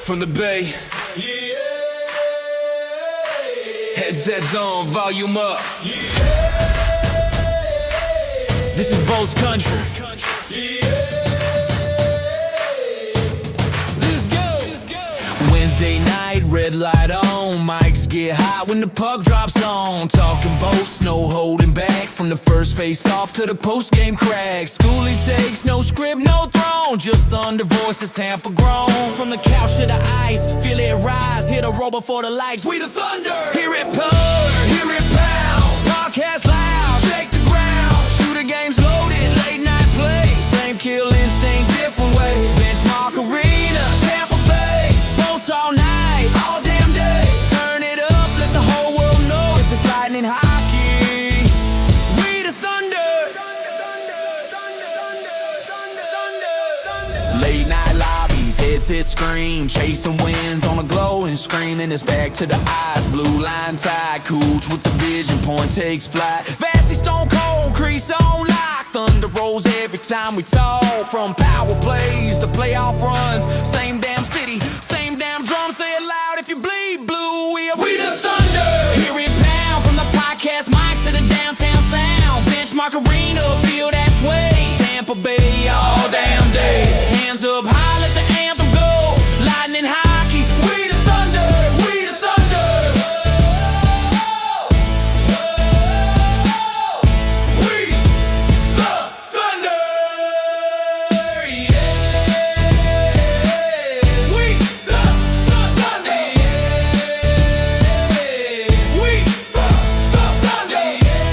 From the Bay, headsets on, volume up. This is Bo's country. Let's go. Wednesday night, red light on. Mics get hot when the puck drops on. Talking boats, no holding back. From the first face off to the post game crack. Schoolie takes no script, no throne. Just thunder voices, Tampa grown. From the couch to the ice, feel it rise. Hit a roll before the lights. We the thunder. Hear it purr, hear it pound. Podcast loud, shake the ground. Shooter games loaded, late night play. Same kill instinct, different way. Benchmark arena, Tampa Bay. Bolts all night, all damn day. Turn it up, let the whole world know. If it's Lightning Hockey, we the thunder. Late night lobbies, headset scream. Chasing winds on a glowing screen. Then it's back to the eyes, blue line tied. Cooch with the vision, point takes flight. Vassy stone cold, crease on lock. Thunder rolls every time we talk. From power plays to playoff runs. Same damn city, same damn drum. Say it loud if you bleed blue. We the thunder. Hear it pound from the podcast mics to the downtown sound. Benchmark arena, feel that sway. Tampa Bay all damn day. Hands up high, let the anthem go. Lightning Hockey, we the thunder. We the thunder. We the thunder. Yeah. We the thunder. Yeah. We the thunder. Yeah.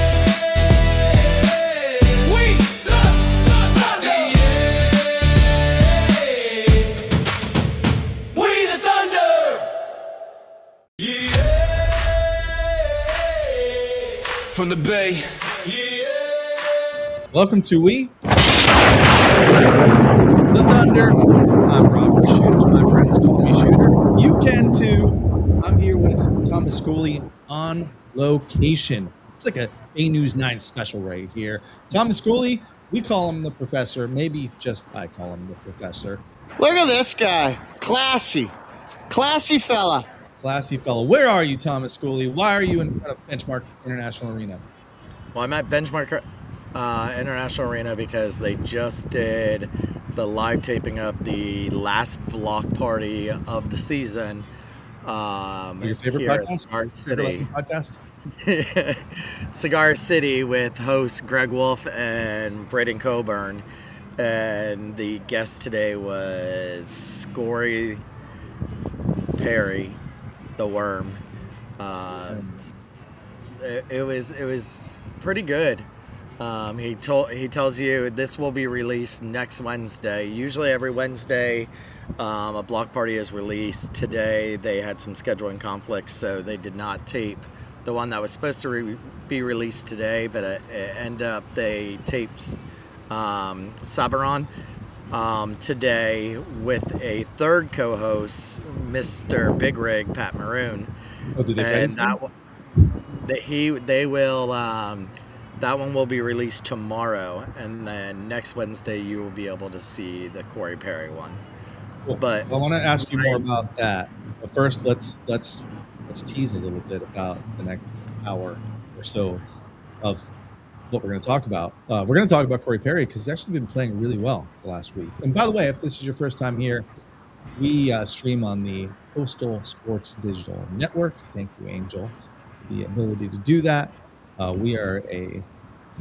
We the thunder. Yeah. We the thunder. Yeah. From the Bay. Welcome to We the Thunder. I'm Robert Shooter. My friends call me Shooter. You can too. I'm here with Thomas Schooley on location. It's like a News 9 special right here. Thomas Schooley, we call him the professor. Maybe just I call him the professor. Look at this guy. Classy fella. Classy fellow. Where are you, Thomas Schooley? Why are you in front of Benchmark International Arena? Well, I'm at Benchmark International Arena because they just did the live taping of the last block party of the season. Your favorite here at podcast? Cigar City. Podcast? Cigar City with hosts Greg Wolf and Braden Coburn. And the guest today was Corey Perry, the Worm. It was pretty good. He tells you this will be released next Wednesday. Usually every Wednesday, a block party is released. Today they had some scheduling conflicts, so they did not tape the one that was supposed to be released today. But it ended up they taped Sabaron today with a third co-host, Mr. Big Rig Pat Maroon. Oh, did they say And that one will be released tomorrow, and then next Wednesday you will be able to see the Corey Perry one. Cool. But I want to ask you more about that. But first, let's tease a little bit about the next hour or so of what we're going to talk about. We're going to talk about Corey Perry because he's actually been playing really well the last week. And by the way, if this is your first time here, we stream on the Coastal Sports Digital Network. Thank you, Angel, for the ability to do that. We are a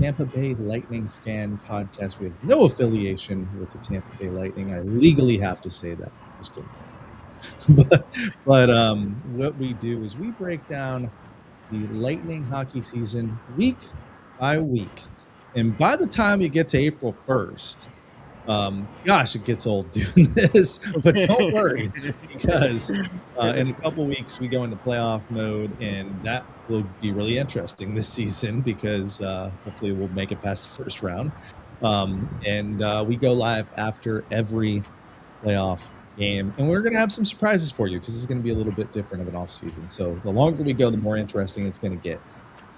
Tampa Bay Lightning fan podcast. We have no affiliation with the Tampa Bay Lightning. I legally have to say that. Just kidding. but what we do is we break down the Lightning hockey season week by week. And by the time you get to April 1st, gosh, it gets old doing this. But don't worry, because in a couple weeks we go into playoff mode, and that will be really interesting this season because hopefully we'll make it past the first round. And we go live after every playoff game, and we're going to have some surprises for you because it's going to be a little bit different of an off season. So the longer we go, the more interesting it's going to get.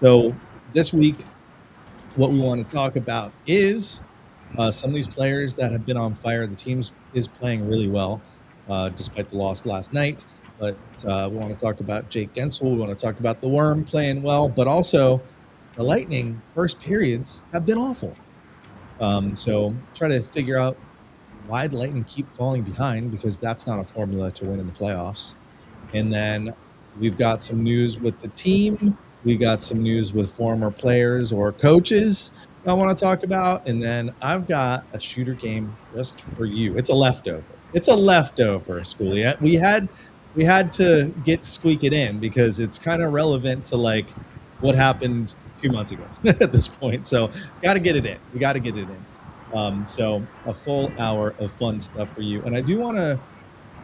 So this week, what we want to talk about is some of these players that have been on fire. The team is playing really well. despite the loss last night. But we want to talk about Jake Gensel. We want to talk about the Worm playing well, but also the Lightning first periods have been awful. So try to figure out why the Lightning keep falling behind, because that's not a formula to win in the playoffs. And then we've got some news with the team. We got some news with former players or coaches I want to talk about. And then I've got a shooter game just for you. It's a leftover. It's a leftover, Schoolie. We had to squeak it in because it's kind of relevant to like what happened 2 months ago at this point. So got to get it in. We got to get it in. So a full hour of fun stuff for you. And I do want to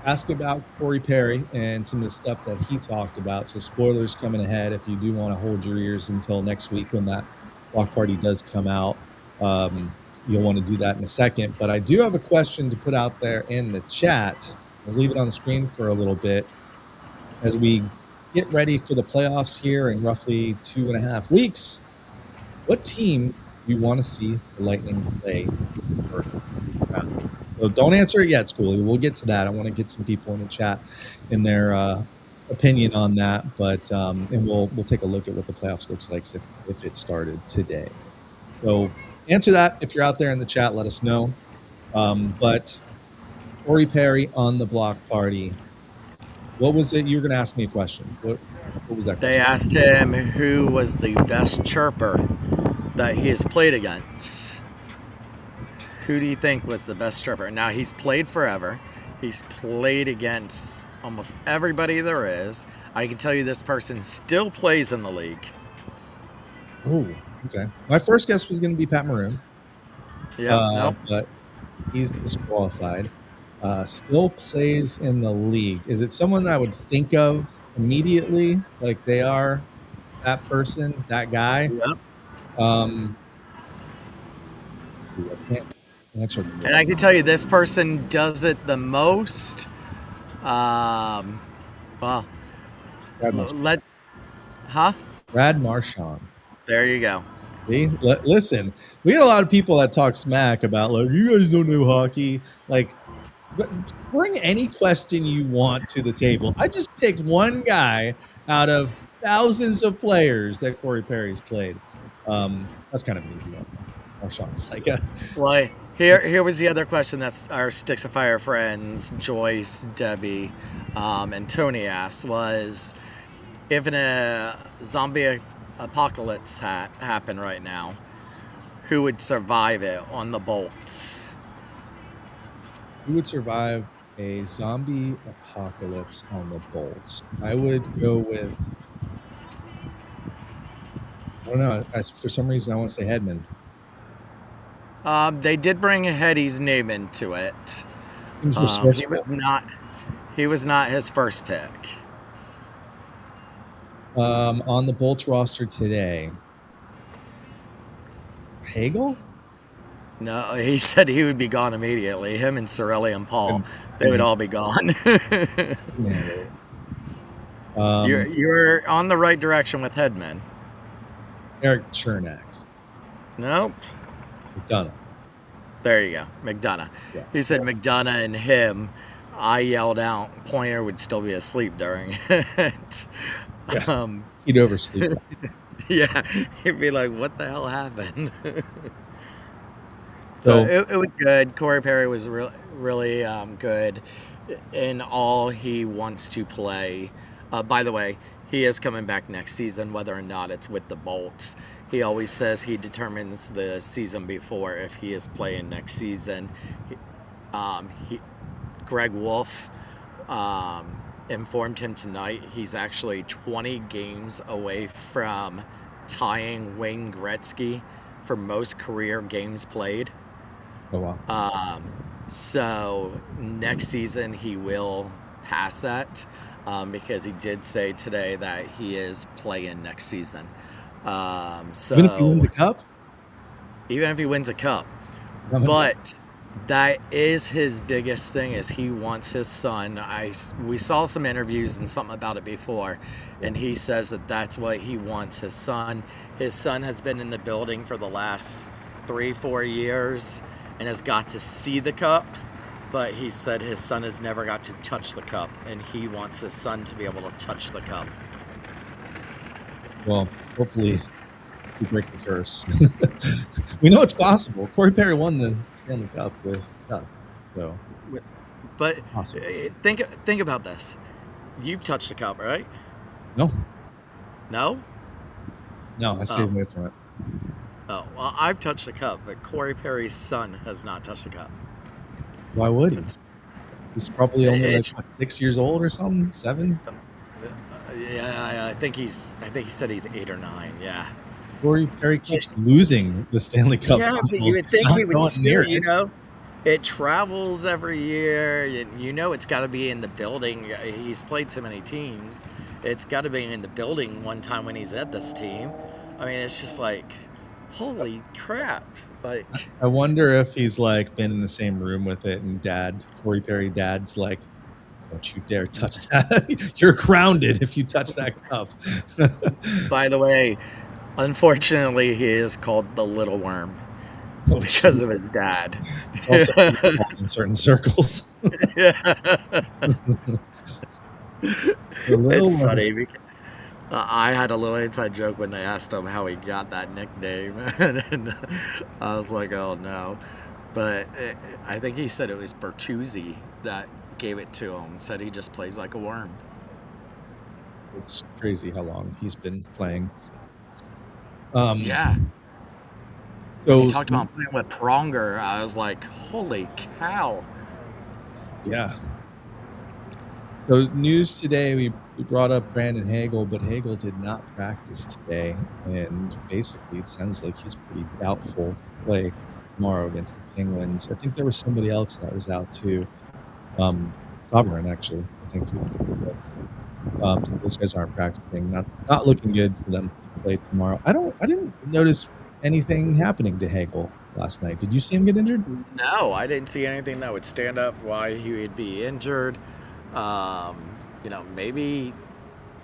ask about Corey Perry and some of the stuff that he talked about. So spoilers coming ahead if you do want to hold your ears until next week when that block party does come out. You'll want to do that in a second. But I do have a question to put out there in the chat. I'll leave it on the screen for a little bit. As we get ready for the playoffs here in roughly 2.5 weeks, what team do you want to see the Lightning play first round? So don't answer it yet, Schoolie. We'll get to that. I want to get some people in the chat in their opinion on that, but and we'll take a look at what the playoffs looks like if it started today. So answer that if you're out there in the chat. Let us know. But Corey Perry on the block party. What was it? You were going to ask me a question. What was that question? They asked him who was the best chirper that he has played against. Who do you think was the best chirper? Now, he's played forever. He's played against almost everybody there is. I can tell you this person still plays in the league. Oh, okay. My first guess was going to be Pat Maroon. Yeah, nope. But he's disqualified. Still plays in the league. Is it someone that I would think of immediately? Like they are that person, that guy? Yep. Let's see, I can't answer. And I can tell you this person does it the most. Well, Brad Marchand. let's, huh? Brad Marchand. There you go. See, listen, we had a lot of people that talk smack about like you guys don't know hockey. Like, but bring any question you want to the table. I just picked one guy out of thousands of players that Corey Perry's played. That's kind of an easy one. Marchand's like a. Well, here was the other question that our Sticks of Fire friends, Joyce, Debbie, and Tony asked was, if a zombie apocalypse happened right now, who would survive it on the Bolts? Who would survive a zombie apocalypse on the Bolts? I would go with. I don't know. For some reason, I want to say Hedman. They did bring Hetty's name into it. He was not his first pick. On the Bolts roster today, Hagel? No, he said he would be gone immediately. Him and Cirelli and Paul, they would all be gone. You're on the right direction with Hedman. Eric Chernak. Nope. McDonough. There you go. McDonough. Yeah. He said McDonough and him. I yelled out Pointer would still be asleep during it. Yeah. He'd oversleep. Yeah. He'd be like, what the hell happened? So it was good. Corey Perry was really good in all he wants to play. By the way, he is coming back next season, whether or not it's with the Bolts. He always says he determines the season before if he is playing next season. Greg Wolf informed him tonight he's actually 20 games away from tying Wayne Gretzky for most career games played. Oh, wow. So next season he will pass that because he did say today that he is playing next season. So even if he wins a cup? Even if he wins a cup. But that is his biggest thing, is he wants his son. We saw some interviews and something about it before, and he says that that's what he wants, his son. His son has been in the building for the last 3-4 years and has got to see the cup, but he said his son has never got to touch the cup, and he wants his son to be able to touch the cup. Well, hopefully we break the curse. We know it's possible. Corey Perry won the Stanley Cup with Ducks, so But possible. think about this. You've touched the cup, right? No, No? I stayed away from it. Oh, well, I've touched the cup, but Corey Perry's son has not touched the cup. Why would he? He's probably only like It's- what, 6 years old or something, 7. Yeah, I think he said he's 8 or 9. Yeah. Corey Perry keeps losing the Stanley Cup. Yeah, but finals. you would He's think not he would going near still, you it. know, it travels every year. You know, it's got to be in the building. He's played so many teams. It's got to be in the building one time when he's at this team. I mean, it's just like, holy crap. Like, I wonder if he's like been in the same room with it, and Corey Perry dad's like, don't you dare touch that. You're grounded if you touch that cup. by the way, unfortunately, he is called the Little Worm Oh, because of Jesus. his dad. It's also called in certain circles. The little It's one. funny because I had a little inside joke when they asked him how he got that nickname, and I was like, "Oh no!" But I think he said it was Bertuzzi that gave it to him. Said he just plays like a worm. It's crazy how long he's been playing. Yeah. So He talked about playing with Pronger. I was like, "Holy cow!" yeah. So news today, we brought up Brandon Hagel, but Hagel did not practice today, and basically it sounds like he's pretty doubtful to play tomorrow against the Penguins. I think there was somebody else that was out too. Sovereign, actually. I think he was. Those guys aren't practicing. Not looking good for them to play tomorrow. I didn't notice anything happening to Hagel last night. Did you see him get injured? No, I didn't see anything that would stand up why he would be injured. Maybe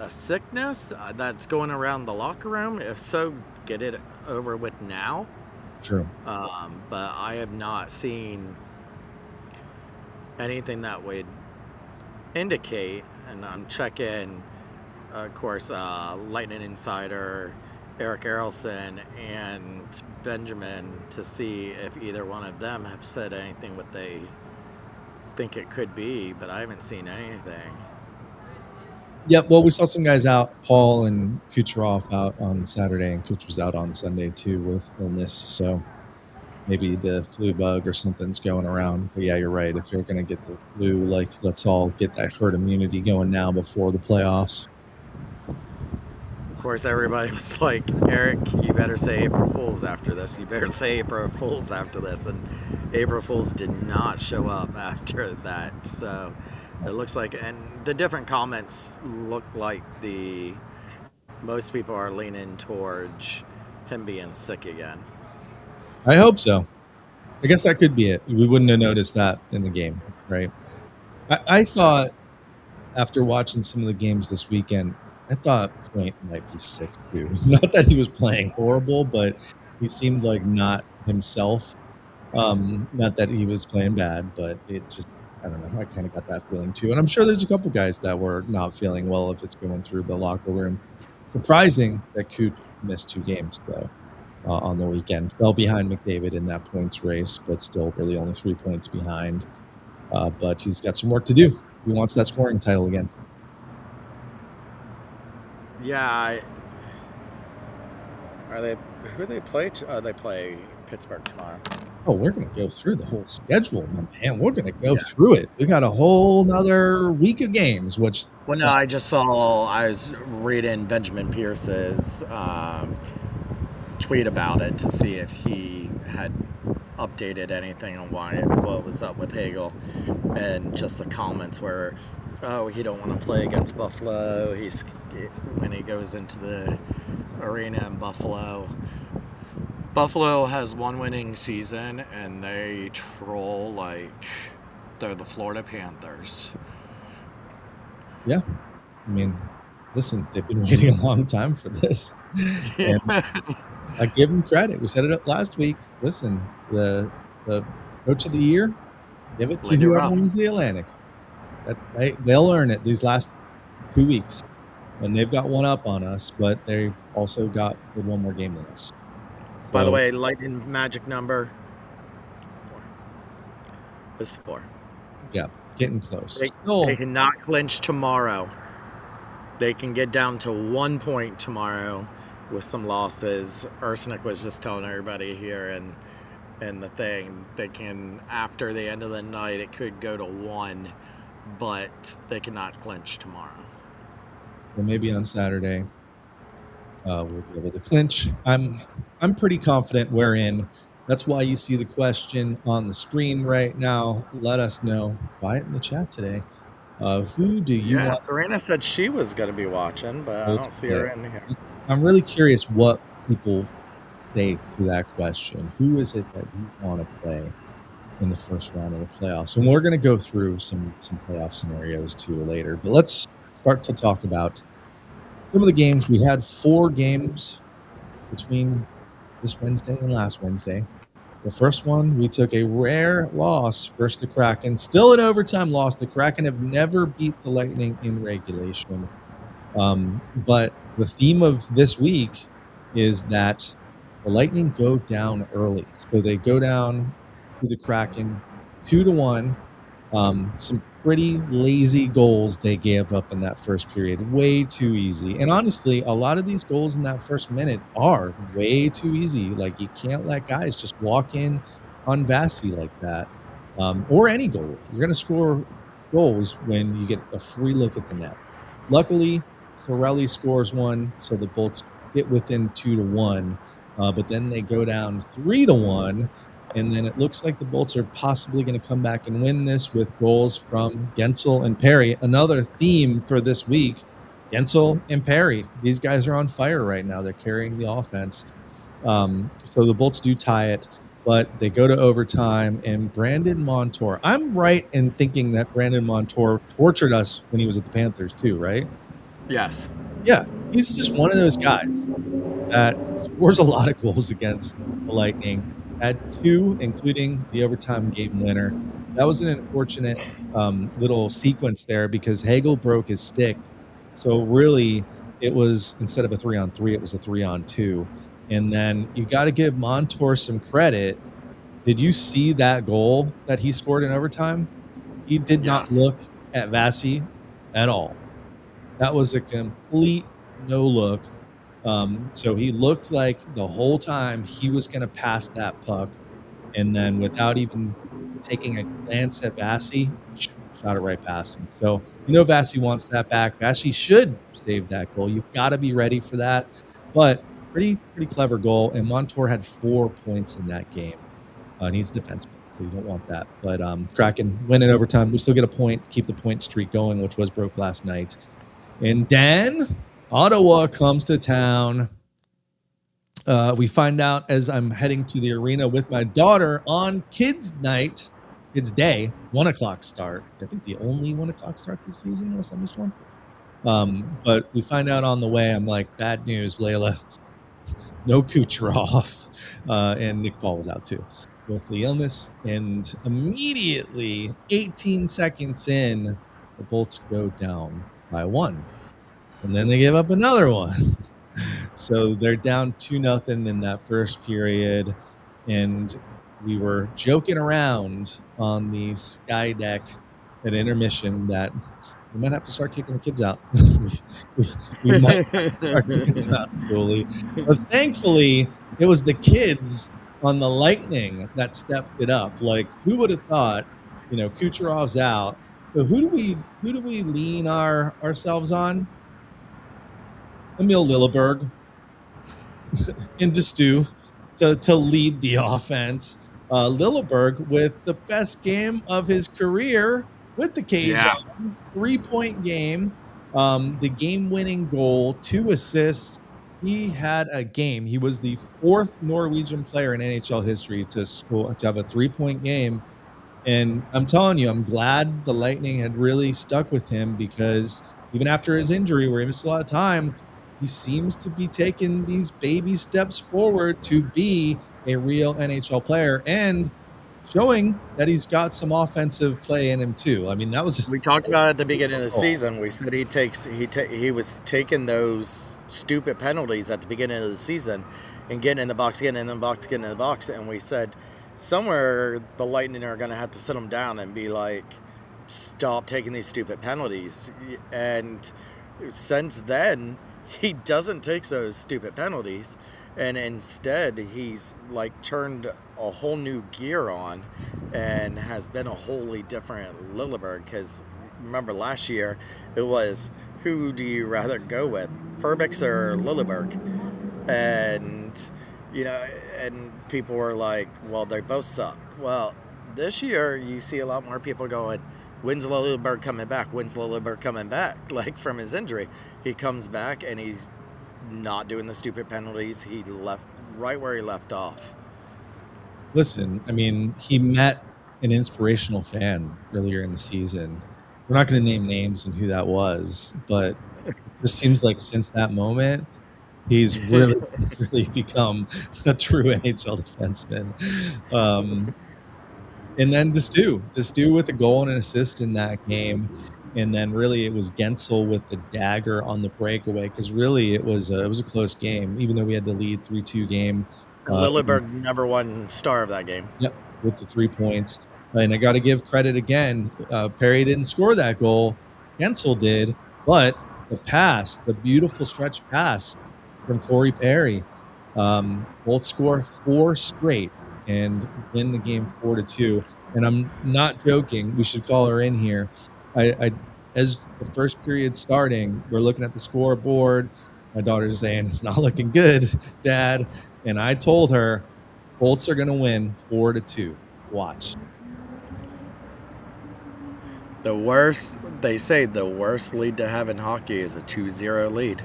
a sickness that's going around the locker room. If so, get it over with now. Sure. But I have not seen anything that would indicate, and I'm checking, of course, Lightning Insider, Eric Erelson, and Benjamin to see if either one of them have said anything what they think it could be, but I haven't seen anything. Yep. Well, we saw some guys out, Paul and Kucherov out on Saturday, and Kuch was out on Sunday too with illness. So maybe the flu bug or something's going around. But yeah, you're right. If you're going to get the flu, like, let's all get that herd immunity going now before the playoffs. Of course, everybody was like, Eric, you better say April Fools after this. You better say April Fools after this. And April Fools did not show up after that. So it looks like, and the different comments look like most people are leaning towards him being sick again. I hope so. I guess that could be it. We wouldn't have noticed that in the game, right? I thought after watching some of the games this weekend, I thought Point might be sick too. Not that he was playing horrible, but he seemed like not himself. Not that he was playing bad, but it just, I don't know. I kind of got that feeling too. And I'm sure there's a couple guys that were not feeling well if it's going through the locker room. Surprising that Cooch missed 2 games though on the weekend. Fell behind McDavid in that points race, but still really only 3 points behind. But he's got some work to do. He wants that scoring title again. Yeah. Who they play? They play Pittsburgh tomorrow. Oh, we're going to go through the whole schedule, my man. We're going to go through it. We got a whole nother week of games, which... Well, no, I was reading Benjamin Pierce's tweet about it to see if he had updated anything on what was up with Hagel, and just the comments were, oh, he don't want to play against Buffalo. When he goes into the arena in Buffalo. Buffalo has 1 winning season, and they troll like they're the Florida Panthers. Yeah. I mean, listen, they've been waiting a long time for this. And I give them credit. We set it up last week. Listen, the coach of the year Give it to Light it whoever up. wins the Atlantic. They'll earn it these last 2 weeks. And they've got one up on us, but they've also got one more game than us. By the So, way, Lightning magic number 4 is 4. yeah, getting close. They Still, cannot clinch tomorrow. They can get down to 1 point tomorrow with some losses. Ursanek was just telling everybody here and the thing, they can, after the end of the night, it could go to 1, but they cannot clinch tomorrow. so maybe on Saturday, we'll be able to clinch. I'm pretty confident we're in. That's why you see the question on the screen right now. Let us know. Quiet in the chat today. Who do you Yeah, want? Serena said she was going to be watching, but I don't see her in here. I'm really curious what people say to that question. Who is it that you want to play in the first round of the playoffs? And we're going to go through some playoff scenarios too later. But let's start to talk about some of the games. We had 4 games between this Wednesday and last Wednesday. The first one, we took a rare loss versus the Kraken. Still an overtime loss. The Kraken have never beat the Lightning in regulation. But the theme of this week is that the Lightning go down early. So they go down to the Kraken 2-1. Some pretty lazy goals they gave up in that first period. Way too easy. And honestly, a lot of these goals in that first minute are way too easy. Like, you can't let guys just walk in on Vasi like that. Or any goalie. You're going to score goals when you get a free look at the net. Luckily, Sorelli scores one, so the Bolts get within 2-1. But then they go down 3-1. And then it looks like the Bolts are possibly going to come back and win this with goals from Gensel and Perry. Another theme for this week, Gensel and Perry. These guys are on fire right now. They're carrying the offense. So the Bolts do tie it, but they go to overtime. And Brandon Montour, I'm right in thinking that Brandon Montour tortured us when he was at the Panthers too, right? Yes. Yeah, he's just one of those guys that scores a lot of goals against the Lightning. Had 2, including the overtime game winner. That was an unfortunate little sequence there because Hagel broke his stick. So really, it was, instead of a 3-on-3, it was a 3-on-2. And then you got to give Montour some credit. Did you see that goal that he scored in overtime? He did not look at Vasi at all. That was a complete no look. So he looked like the whole time he was going to pass that puck, and then without even taking a glance at Vasi, shot it right past him. So Vasi wants that back. Vasi should save that goal. You've got to be ready for that. But pretty clever goal, and Montour had 4 points in that game. And he's a defenseman, so you don't want that. But Kraken win in overtime. We still get a point, keep the point streak going, which was broke last night. And then Ottawa comes to town. We find out as I'm heading to the arena with my daughter on Kids Night. It's day, 1:00 start. I think the only 1:00 start this season, unless I missed one. But we find out on the way, I'm like, bad news, Layla. No Kucherov. And Nick Paul was out too with the illness. And immediately, 18 seconds in, the Bolts go down by 1. And then they give up another one. So they're down 2-0 in that first period. And we were joking around on the sky deck at intermission that we might have to start kicking the kids out. we might have to start kicking them out slowly. But thankfully, it was the kids on the Lightning that stepped it up. Like, who would have thought, Kucherov's out. So who do we lean ourselves on? Emil Lilleberg into Stu to lead the offense. Lilleberg with the best game of his career with the cage on. 3-point game. The game-winning goal, 2 assists. He had a game. He was the 4th Norwegian player in NHL history to have a 3-point game. And I'm telling you, I'm glad the Lightning had really stuck with him, because even after his injury, where he missed a lot of time, he seems to be taking these baby steps forward to be a real NHL player and showing that he's got some offensive play in him too. I mean, that was We talked about it at the beginning of the season. We said he was taking those stupid penalties at the beginning of the season and getting in the box, and we said somewhere the Lightning are going to have to sit him down and be like, stop taking these stupid penalties. And since then, he doesn't take those stupid penalties, and instead he's like turned a whole new gear on and has been a wholly different Lilleberg. Because remember last year it was, who do you rather go with, Perbix or Lilleberg? And and people were like, well, they both suck. Well, this year you see a lot more people going, when's Lilleberg coming back? When's Lilleberg coming back? Like, from his injury, he comes back and he's not doing the stupid penalties. He left right where he left off. Listen, I mean, he met an inspirational fan earlier in the season. We're not going to name names and who that was, but it just seems like since that moment, he's really, really become a true NHL defenseman. And then Destu with a goal and an assist in that game. And then really it was Gensel with the dagger on the breakaway, because really it was a close game, even though we had the lead 3-2 game. Lilleberg, number one star of that game. Yep, with the 3 points. And I got to give credit again. Perry didn't score that goal. Gensel did. But the beautiful stretch pass from Corey Perry. Both score 4 straight and win the game 4-2. And I'm not joking. We should call her in here. I as the first period starting, we're looking at the scoreboard. My daughter's saying, it's not looking good, Dad. And I told her, Bolts are going to win 4-2. Watch. They say the worst lead to have in hockey is a 2-0 lead.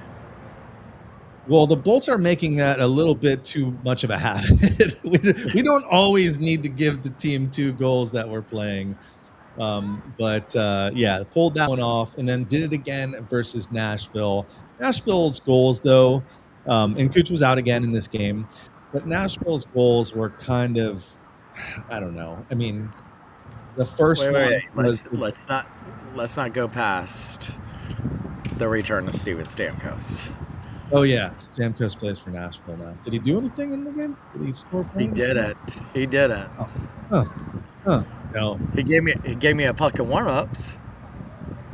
Well, the Bolts are making that a little bit too much of a habit. We don't always need to give the team 2 goals that we're playing. But pulled that one off and then did it again versus Nashville. Nashville's goals, though, and Cooch was out again in this game, but Nashville's goals were kind of, I don't know. I mean, the first one was... Let's not go past the return of Steven Stamkos. Oh, yeah. Stamkos plays for Nashville now. Did he do anything in the game? Did he score points? He did it. Oh. No. He gave me a puck in warm-ups.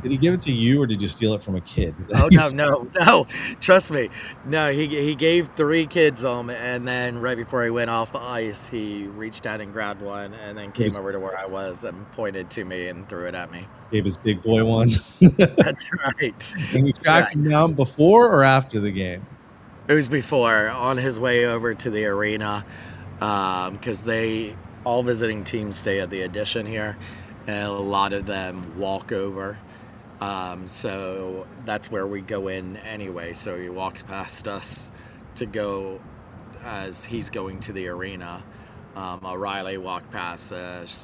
Did he give it to you, or did you steal it from a kid? Oh, no. Trust me. No, he gave 3 kids them, and then right before he went off the ice, he reached out and grabbed one, and then came over to where I was and pointed to me and threw it at me. Gave his big boy one. That's right. And you tracked him down before or after the game? It was before, on his way over to the arena, because all visiting teams stay at the Addition here, and a lot of them walk over. So that's where we go in anyway. So he walks past us to go as he's going to the arena. O'Reilly walked past us.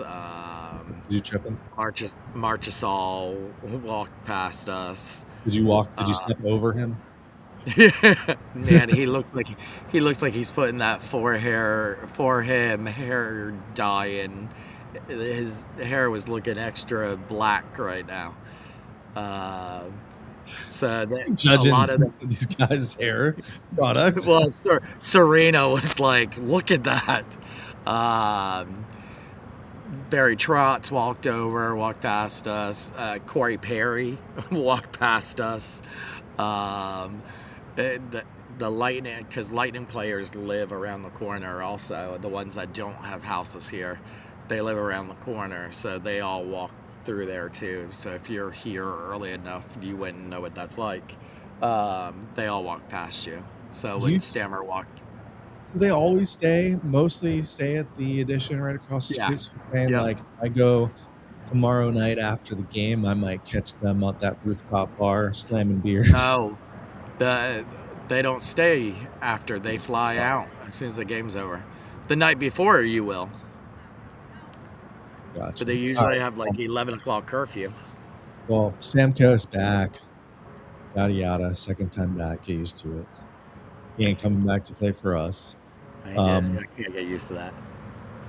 Did you trip him? Marchessault walked past us. Did you step over him? Man, he looks like he's putting that for him hair dye, and his hair was looking extra black right now. Judging a lot of these guys' hair product. Well, Serena was like, "Look at that." Barry Trotz walked past us. Corey Perry walked past us. The Lightning, because Lightning players live around the corner also. The ones that don't have houses here, they live around the corner, so they all walk through there too. So if you're here early enough, you wouldn't know what that's like. They all walk past you. So when Stammer walked, so they always mostly stay at the Addition right across the street. So like, I go tomorrow night after the game, I might catch them at that rooftop bar slamming beers. No, they don't stay after. They fly out as soon as the game's over. The night before, you will. Gotcha. But they usually have like 11 o'clock curfew. Well, Stamkos back. Yada yada. Second time back. Get used to it. He ain't coming back to play for us. I can't get used to that.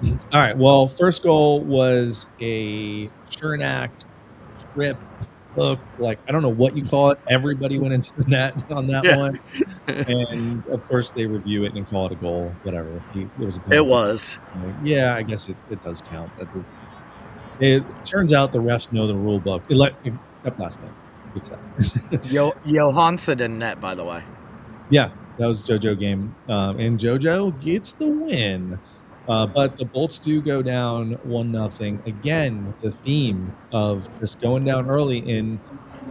All right. Well, first goal was a Chernak trip hook. Like, I don't know what you call it. Everybody went into the net on that Yeah, one. And of course, they review it and call it a goal. Whatever. It was a it penalty. was. Yeah, I guess it does count. It turns out the refs know the rule book, except last night. It's that. Johansson in net, by the way. Yeah, that was JoJo game. And JoJo gets the win. But the Bolts do go down 1-0. Again, the theme of just going down early. And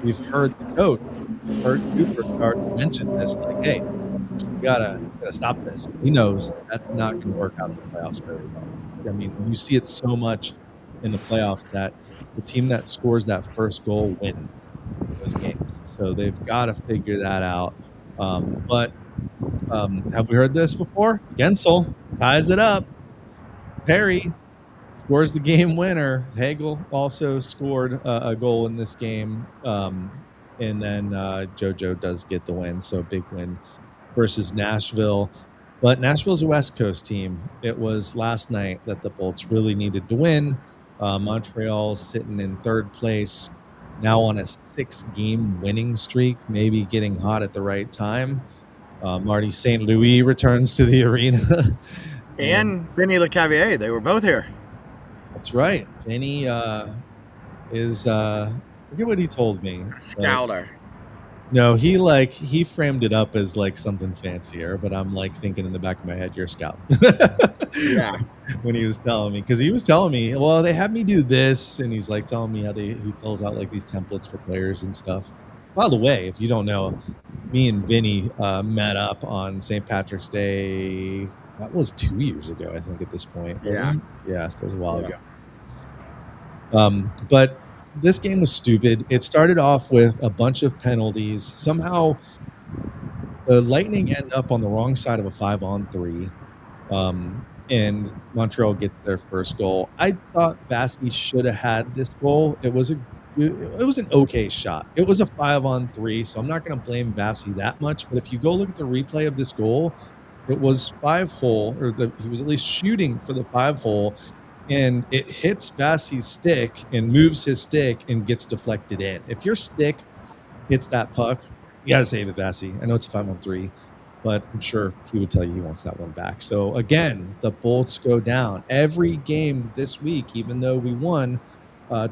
we've heard the coach, we've heard Cooper start to mention this, like, hey, we gotta stop this. He knows that's not going to work out in the playoffs very well. I mean, you see it so much in the playoffs that the team that scores that first goal wins those games. So they've got to figure that out. But have we heard this before? Gensel ties it up. Perry scores the game winner. Hagel also scored a goal in this game. And then JoJo does get the win. So big win versus Nashville. But Nashville's a West Coast team. It was last night that the Bolts really needed to win. Montreal's sitting in third place, now on a 6-game winning streak, maybe getting hot at the right time. Marty St. Louis returns to the arena. And Vinny LeCavier, they were both here. That's right. Vinny is, forget what he told me. Scouter. No, he framed it up as like something fancier, but I'm like thinking in the back of my head, you're a scout. Yeah. When he was telling me, because he was telling me, well, they had me do this, and he's like telling me how he fills out like these templates for players and stuff. By the way, if you don't know, me and Vinny met up on St. Patrick's Day. That was 2 years ago, I think, at this point. Yeah. Yeah, so it was a while ago. But this game was stupid. It started off with a bunch of penalties. Somehow, the Lightning end up on the wrong side of a 5-on-3, and Montreal gets their first goal. I thought Vasi should have had this goal. It was an okay shot. It was a 5-on-3, so I'm not going to blame Vasi that much. But if you go look at the replay of this goal, it was 5-hole, or he was at least shooting for the 5-hole. And it hits Vasi's stick and moves his stick and gets deflected in. If your stick hits that puck, you got to save it, Vasi. I know it's a 5-on-3, but I'm sure he would tell you he wants that one back. So, again, the Bolts go down. Every game this week, even though we won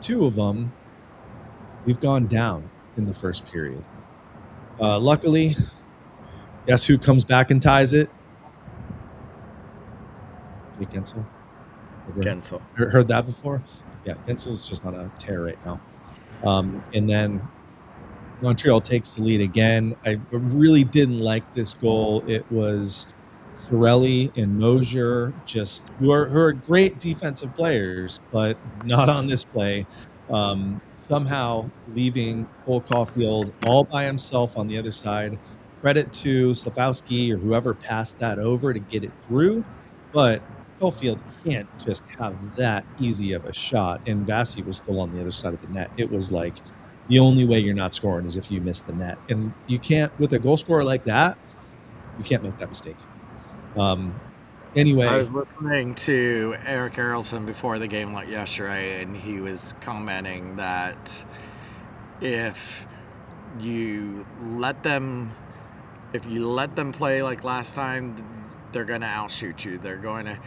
2 of them, we've gone down in the first period. Luckily, guess who comes back and ties it? Jake Gensel. Gensel. Heard that before? Yeah, Gensel's just on a tear right now. And then Montreal takes the lead again. I really didn't like this goal. It was Sorelli and Mosier, who are great defensive players, but not on this play. Somehow leaving Cole Caulfield all by himself on the other side. Credit to Slafowski or whoever passed that over to get it through, but Caulfield can't just have that easy of a shot, and Vasi was still on the other side of the net. It was like the only way you're not scoring is if you miss the net, and you can't, with a goal scorer like that, you can't make that mistake. Anyway, I was listening to Eric Erelson before the game like yesterday, and he was commenting that if you let them play like last time, they're going to outshoot you. They're going to.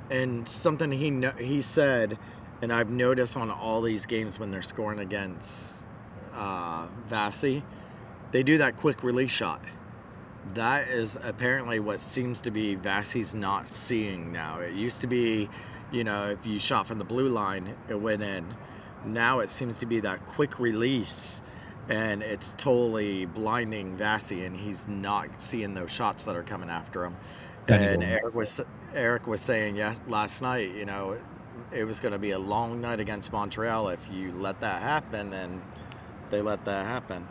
And something he said, and I've noticed on all these games when they're scoring against Vasi, they do that quick release shot. That is apparently what seems to be Vasi's not seeing now. It used to be, if you shot from the blue line, it went in. Now it seems to be that quick release, and it's totally blinding Vasi, and he's not seeing those shots that are coming after him. And Eric was saying, last night, it was going to be a long night against Montreal if you let that happen, and they let that happen.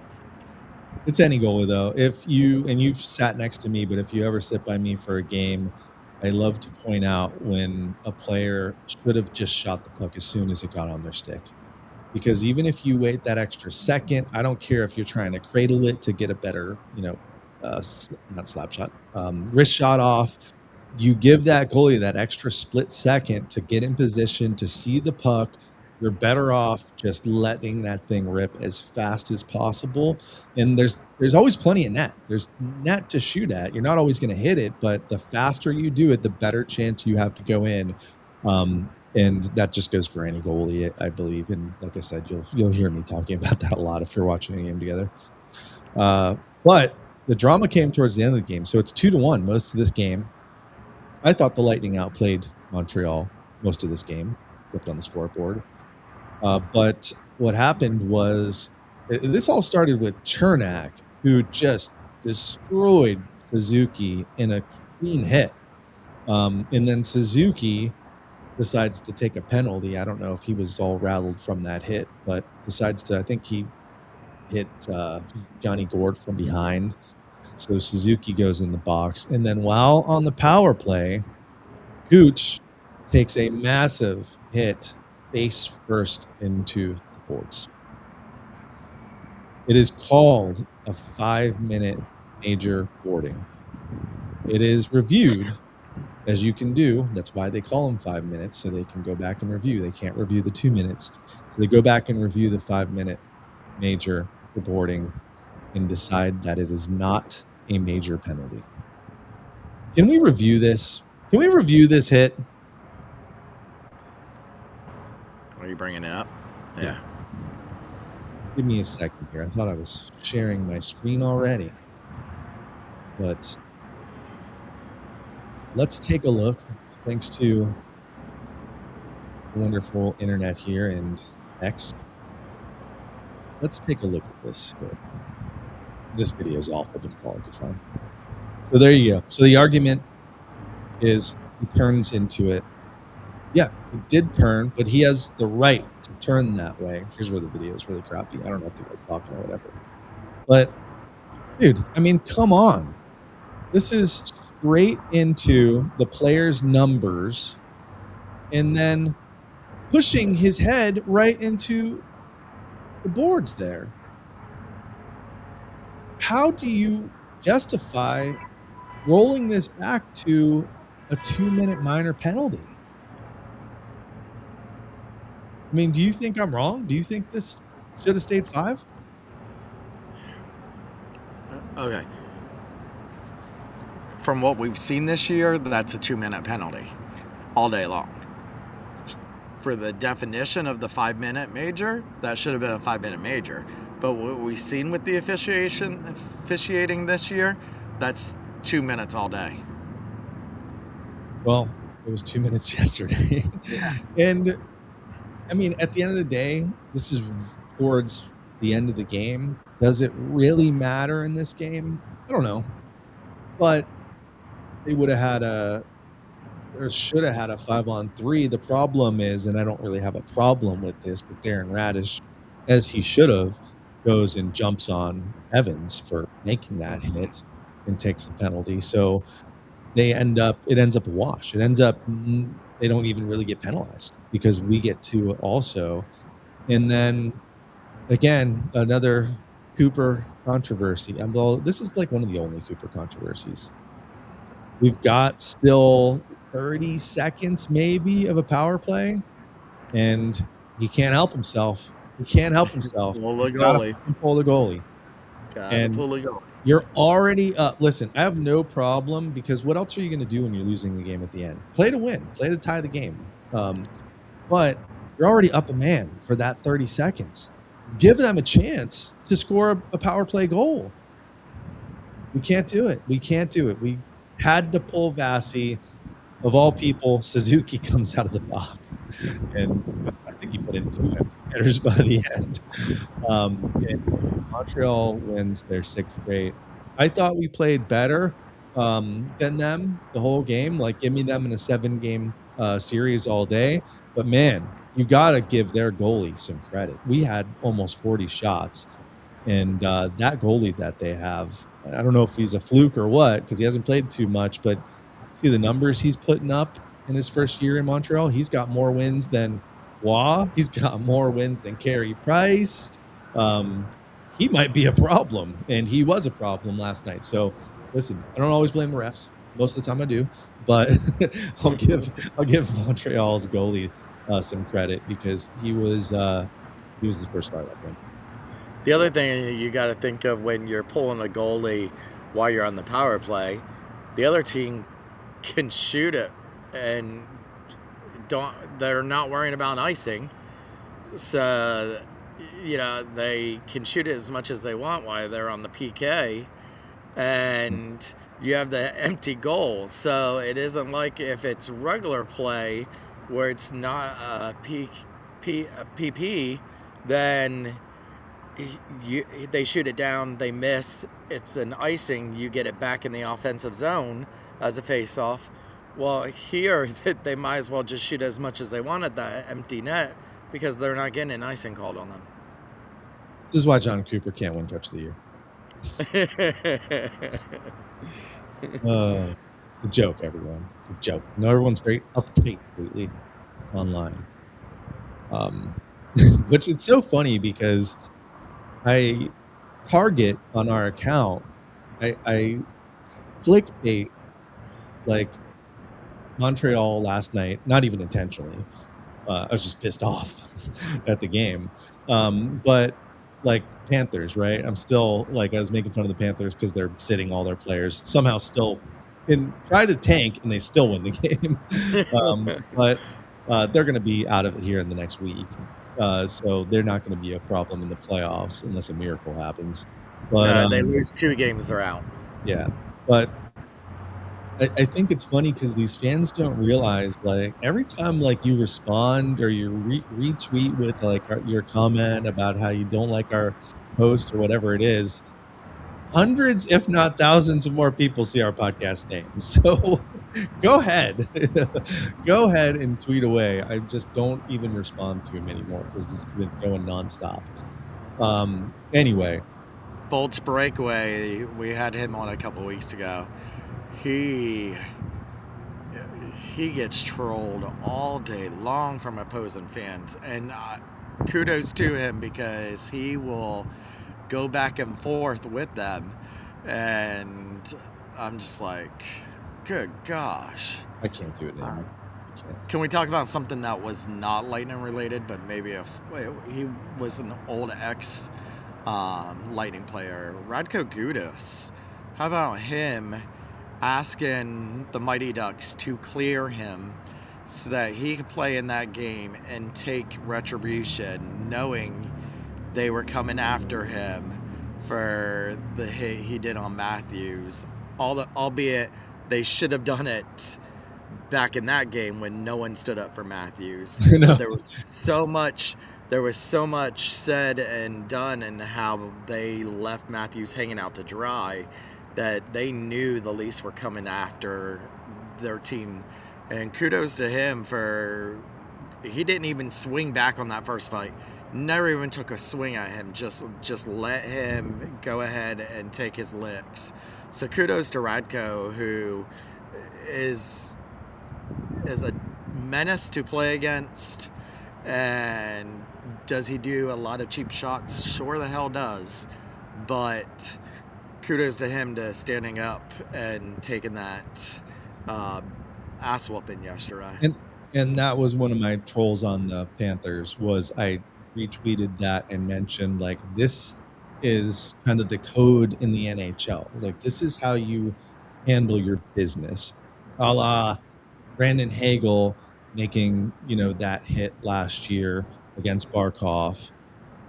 It's any goalie, though. You've sat next to me, but if you ever sit by me for a game, I love to point out when a player should have just shot the puck as soon as it got on their stick. Because even if you wait that extra second, I don't care if you're trying to cradle it to get a better, not slap shot, wrist shot off. you give that goalie that extra split second to get in position, to see the puck. You're better off just letting that thing rip as fast as possible. And there's always plenty of net. There's net to shoot at. You're not always going to hit it, but the faster you do it, the better chance you have to go in. And that just goes for any goalie, I believe. And like I said, you'll hear me talking about that a lot if you're watching a game together. But the drama came towards the end of the game. So it's 2-1 most of this game. I thought the Lightning outplayed Montreal most of this game, flipped on the scoreboard. But what happened was this all started with Chernak, who just destroyed Suzuki in a clean hit. And then Suzuki decides to take a penalty. I don't know if he was all rattled from that hit, but decides to, I think he hit Johnny Gord from behind. So Suzuki goes in the box. And then while on the power play, Gooch takes a massive hit face first into the boards. It is called a 5-minute major boarding. It is reviewed, as you can do. That's why they call them 5 minutes, so they can go back and review. They can't review the 2 minutes. So they go back and review the 5-minute major for boarding and decide that it is not a major penalty. Can we review this? Can we review this hit? Are you bringing it up? Yeah. Give me a second here. I thought I was sharing my screen already. But let's take a look. Thanks to the wonderful internet here and X. Let's take a look at this. This video is awful, but it's all I could find. So there you go. So the argument is he turns into it. Yeah, he did turn, but he has the right to turn that way. Here's where the video is really crappy. I don't know if they were talking or whatever. But, dude, I mean, come on. This is straight into the player's numbers and then pushing his head right into the boards there. How do you justify rolling this back to a 2-minute minor penalty? I mean, do you think I'm wrong? Do you think this should have stayed 5? Okay. From what we've seen this year, that's a 2-minute penalty all day long. For the definition of the 5-minute major, that should have been a 5-minute major. But what we've seen with the officiating this year, that's 2 minutes all day. Well, it was 2 minutes yesterday. Yeah. And I mean, at the end of the day, this is towards the end of the game. Does it really matter in this game? I don't know. But they would have had or should have had a 5-on-3. The problem is, and I don't really have a problem with this, but Darren Radish, as he should have, goes and jumps on Evans for making that hit and takes a penalty. So it ends up a wash. It ends up they don't even really get penalized because we get to also. And then again, another Cooper controversy. Well, this is like one of the only Cooper controversies. We've got still 30 seconds maybe of a power play, and he can't help himself. He can't help himself. Pull the He's gotta goalie. fucking pull the goalie. Gotta pull the goalie. You're already up. Listen, I have no problem because what else are you going to do when you're losing the game at the end? Play to win. Play to tie the game. But you're already up a man for that 30 seconds. Give them a chance to score a power play goal. We can't do it. We can't do it. We had to pull Vasi. Of all people, Suzuki comes out of the box. And I think he put in 2 empty hitters by the end. And Montreal wins their 6th straight. I thought we played better than them the whole game. Like, give me them in a 7-game series all day. But, man, you got to give their goalie some credit. We had almost 40 shots. And that goalie that they have, I don't know if he's a fluke or what because he hasn't played too much, but see the numbers he's putting up in his first year in Montreal. He's got more wins than Waugh. He's got more wins than Carey Price. He might be a problem, and he was a problem last night. So, listen, I don't always blame the refs. Most of the time I do, but I'll give Montreal's goalie some credit because he was the first star of that game. The other thing you got to think of when you're pulling a goalie while you're on the power play, the other team can shoot it and they're not worrying about icing. So, they can shoot it as much as they want while they're on the PK, and you have the empty goal. So it isn't like if it's regular play where it's not a PP, then they shoot it down, they miss, it's an icing, you get it back in the offensive zone as a face-off. Well, here they might as well just shoot as much as they want at that empty net because they're not getting an icing called on them. This is why John Cooper can't win Coach of the Year. It's a joke, everyone. It's a joke. No, everyone's very uptight lately online. Which it's so funny because I target on our account, I clickbait like Montreal last night, not even intentionally. I was just pissed off at the game. But like Panthers, right? I'm still like, I was making fun of the Panthers because they're sitting all their players somehow still try to tank and they still win the game. But they're going to be out of it here in the next week. So they're not going to be a problem in the playoffs unless a miracle happens. But they lose 2 games, they're out. Yeah. But I think it's funny because these fans don't realize, like, every time like you respond or you retweet with like your comment about how you don't like our post or whatever it is, hundreds, if not thousands of more people see our podcast name. So go ahead. Go ahead and tweet away. I just don't even respond to him anymore because it's been going nonstop. Anyway. Bolts Breakaway, we had him on a couple weeks ago. He gets trolled all day long from opposing fans, and kudos to him because he will go back and forth with them, and I'm just like, good gosh. I can't do it anymore. Can we talk about something that was not Lightning related, but maybe if he was an old ex Lightning player, Radko Gudas? How about him asking the Mighty Ducks to clear him so that he could play in that game and take retribution, knowing they were coming after him for the hit he did on Matthews, albeit they should have done it back in that game when no one stood up for Matthews. There was so much said and done and how they left Matthews hanging out to dry that they knew the Leafs were coming after their team. And kudos to him he didn't even swing back on that first fight. Never even took a swing at him. Just let him go ahead and take his licks. So kudos to Radko, who is a menace to play against. And does he do a lot of cheap shots? Sure the hell does. But kudos to him to standing up and taking that ass whooping yesterday. And that was one of my trolls on the Panthers was I retweeted that and mentioned like this is kind of the code in the NHL. Like this is how you handle your business. A la Brandon Hagel making, that hit last year against Barkov.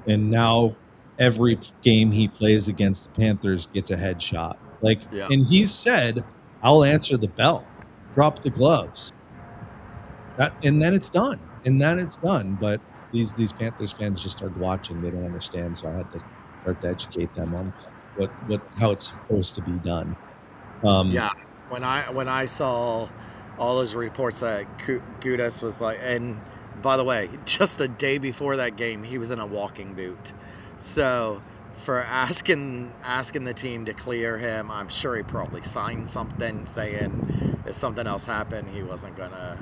And now every game he plays against the Panthers gets a headshot. And he said, I'll answer the bell, drop the gloves. And then it's done. But these Panthers fans just started watching. They don't understand. So I had to start to educate them on how it's supposed to be done. When I saw all those reports that Gudas was like, and by the way, just a day before that game, he was in a walking boot. So for asking the team to clear him, I'm sure he probably signed something saying if something else happened, he wasn't gonna.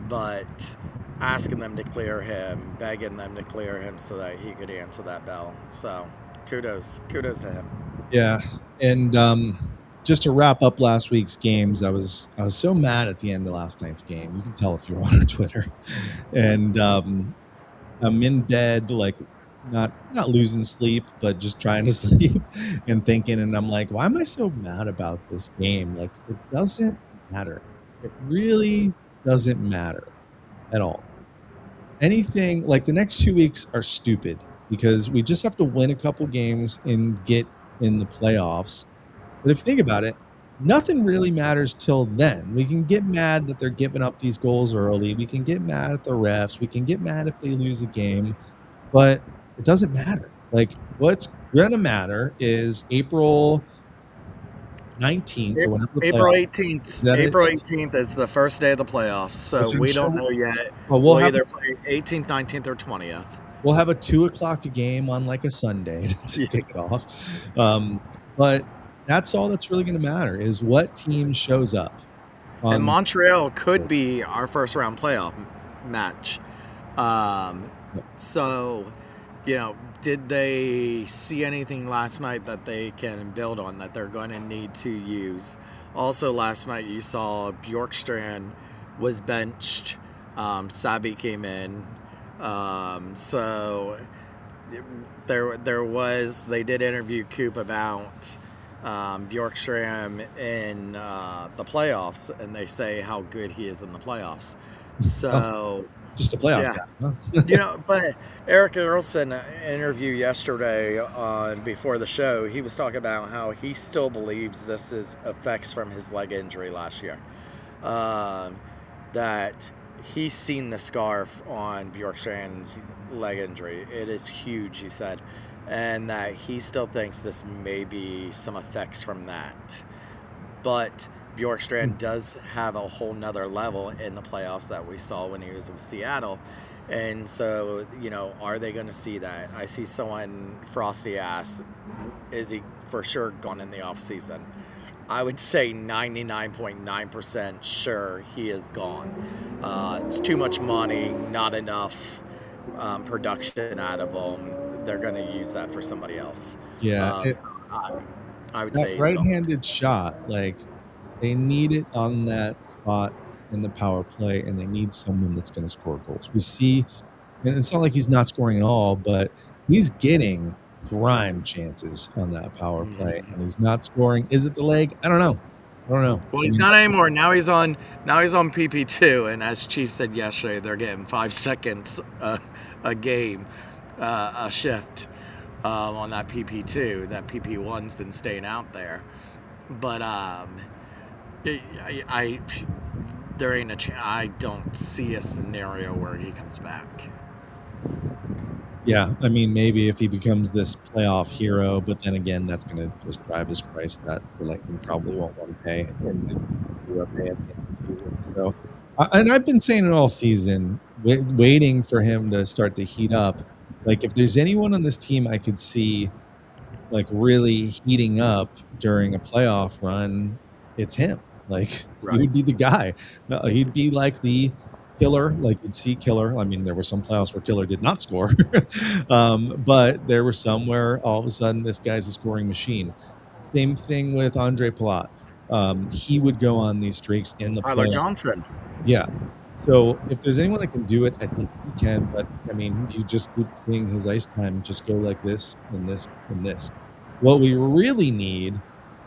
But asking them to clear him, begging them to clear him so that he could answer that bell. So kudos to him. Yeah, and just to wrap up last week's games, I was so mad at the end of last night's game. You can tell if you're on our Twitter, and I'm in bed, like not losing sleep, but just trying to sleep and thinking, and I'm like, why am I so mad about this game? Like, it doesn't matter. It really doesn't matter at all. Anything like the next 2 weeks are stupid because we just have to win a couple games and get in the playoffs. But if you think about it, nothing really matters till then. We can get mad that they're giving up these goals early. We can get mad at the refs. We can get mad if they lose a game, but it doesn't matter. Like, what's going to matter is April 19th or whenever the April playoffs. 18th. April 18th is the first day of the playoffs, so I'm we sure don't know yet. Well, We'll either play 18th, 19th, or 20th. We'll have a 2:00 game on like a Sunday to kick it off. But that's all that's really going to matter is what team shows up. And Montreal could be our first round playoff match. So, did they see anything last night that they can build on that they're going to need to use? Also, last night you saw Bjorkstrand was benched. Sabi came in. So they did interview Coop about Bjorkstrand in the playoffs, and they say how good he is in the playoffs. So just a playoff guy, huh? But Eric Earlson interview yesterday before the show, he was talking about how he still believes this is effects from his leg injury last year. That he's seen the scarf on Bjorkstrand's leg injury. It is huge, he said. And that he still thinks this may be some effects from that. But Bjorkstrand does have a whole nother level in the playoffs that we saw when he was in Seattle. And so, are they going to see that? I see someone, Frosty asks, is he for sure gone in the offseason? I would say 99.9% sure he is gone. It's too much money, not enough production out of him. They're going to use that for somebody else. Yeah. So I would say right-handed shot, like they need it on that spot in the power play, and they need someone that's going to score goals. We see, and it's not like he's not scoring at all, but he's getting prime chances on that power play, and he's not scoring. Is it the leg? I don't know. Well, he's not anymore. Now he's on PP2, and as Chief said yesterday, they're getting 5 seconds a game, a shift on that PP2. That PP1's been staying out there, but there ain't I don't see a scenario where he comes back. Yeah, I mean, maybe if he becomes this playoff hero, but then again, that's going to just drive his price that the Lightning probably won't want to pay. So, and I've been saying it all season, waiting for him to start to heat up. Like, if there's anyone on this team I could see, like, really heating up during a playoff run, it's him. Like, He would be the guy. He'd be like the killer, like you'd see Killer. I mean, there were some playoffs where Killer did not score, but there were some where all of a sudden this guy's a scoring machine. Same thing with Andre Palat. He would go on these streaks in the Tyler playoffs. Johnson. Yeah. So if there's anyone that can do it, I think he can. But I mean, you just keep seeing his ice time just go like this and this and this. What we really need,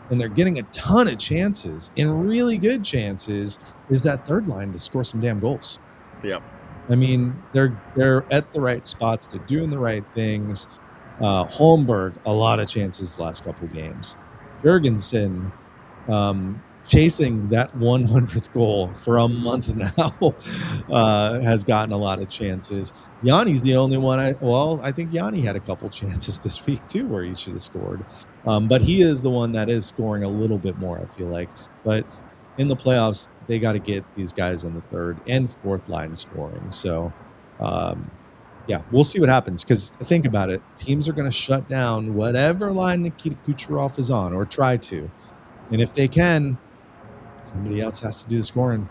and they're getting a ton of chances and really good chances, is that third line to score some damn goals. Yep. I mean, they're at the right spots. They're doing the right things. Holmberg, a lot of chances the last couple games. Jurgensen, chasing that 100th goal for a month now, has gotten a lot of chances. Yanni's the only one. I think Yanni had a couple chances this week too where he should have scored. But he is the one that is scoring a little bit more, I feel like. But in the playoffs, they got to get these guys on the third and fourth line scoring. So, yeah, we'll see what happens. Because think about it, teams are going to shut down whatever line Nikita Kucherov is on, or try to. And if they can, somebody else has to do the scoring.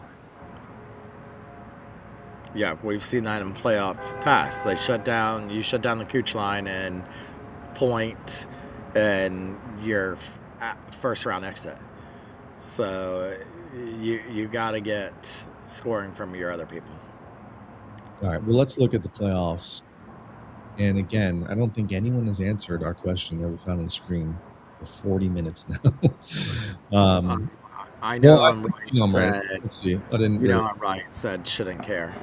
Yeah, we've seen that in playoff past. You shut down the Kuch line and point and your first round exit. So you got to get scoring from your other people. All right. Well, let's look at the playoffs. And again, I don't think anyone has answered our question that we've had on the screen for 40 minutes now. I know well, I'm right. you know, Said, let's see. I didn't you really. know I'm right. Said shouldn't care.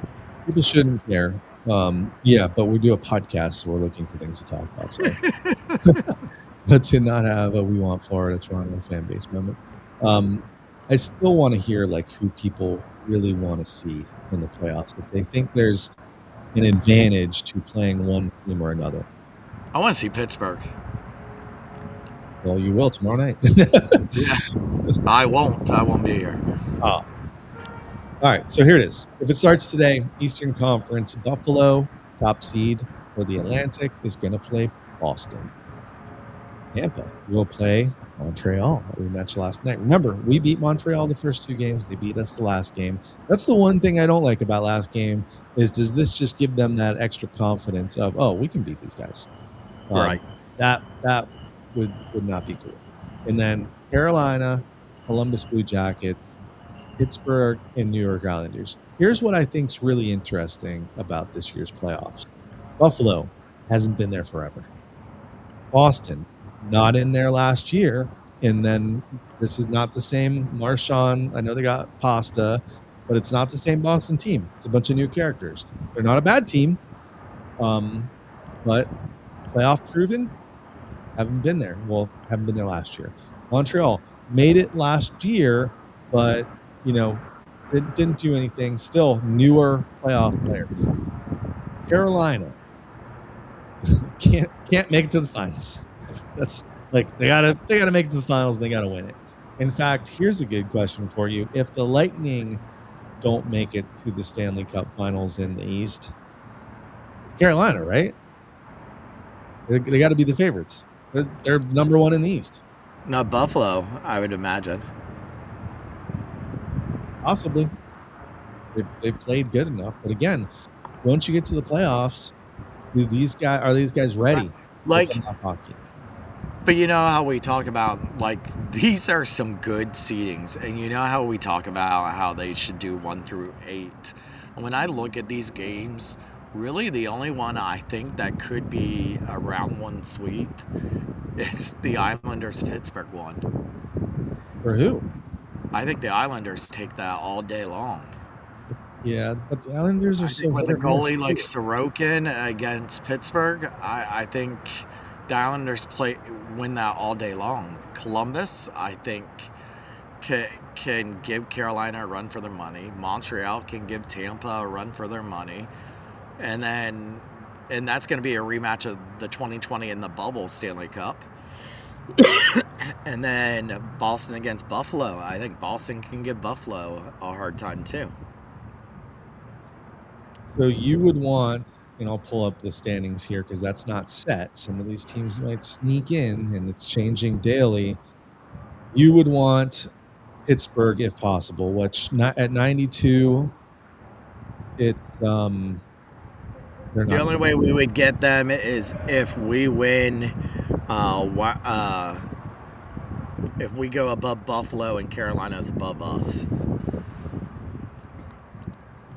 People shouldn't care. Yeah, but we do a podcast, so we're looking for things to talk about. So, but to not have a "We Want Florida" Toronto fan base moment, I still want to hear like who people really want to see in the playoffs. If they think there's an advantage to playing one team or another. I want to see Pittsburgh. Well, you will tomorrow night. Yeah. I won't be here. All right, so here it is. If it starts today, Eastern Conference, Buffalo, top seed for the Atlantic, is going to play Boston. Tampa will play Montreal. We matched last night. Remember, we beat Montreal the first 2 games. They beat us the last game. That's the one thing I don't like about last game is does this just give them that extra confidence of, oh, we can beat these guys? Right. That would not be cool. And then Carolina, Columbus Blue Jackets, Pittsburgh, and New York Islanders. Here's what I think's really interesting about this year's playoffs. Buffalo hasn't been there forever. Boston, not in there last year. And then this is not the same Marchand. I know they got Pasta, but it's not the same Boston team. It's a bunch of new characters. They're not a bad team, but playoff proven, haven't been there. Well, haven't been there last year. Montreal made it last year, but, didn't do anything. Still newer playoff players. Carolina can't make it to the finals. That's like they gotta make it to the finals. They gotta win it. In fact, here's a good question for you: if the Lightning don't make it to the Stanley Cup Finals in the East, it's Carolina, right? They got to be the favorites. They're number 1 in the East. Not Buffalo, I would imagine. Possibly. They've played good enough, but again, once you get to the playoffs, are these guys ready? Like hockey. But you know how we talk about, like, these are some good seedings. And you know how we talk about how they should do 1 through 8. And when I look at these games, really the only one I think that could be a round 1 sweep is the Islanders-Pittsburgh one. For who? I think the Islanders take that all day long. Yeah, but the Islanders are so with hit a or goalie miss, like too. Sorokin against Pittsburgh, I think the Islanders win that all day long. Columbus, I think, can give Carolina a run for their money. Montreal can give Tampa a run for their money. And that's going to be a rematch of the 2020 in the bubble Stanley Cup. And then Boston against Buffalo. I think Boston can give Buffalo a hard time too. So you would want, and I'll pull up the standings here because that's not set. Some of these teams might sneak in, and it's changing daily. You would want Pittsburgh if possible, which at 92, it's the only way we would get them is if we win. If we go above Buffalo and Carolina's above us.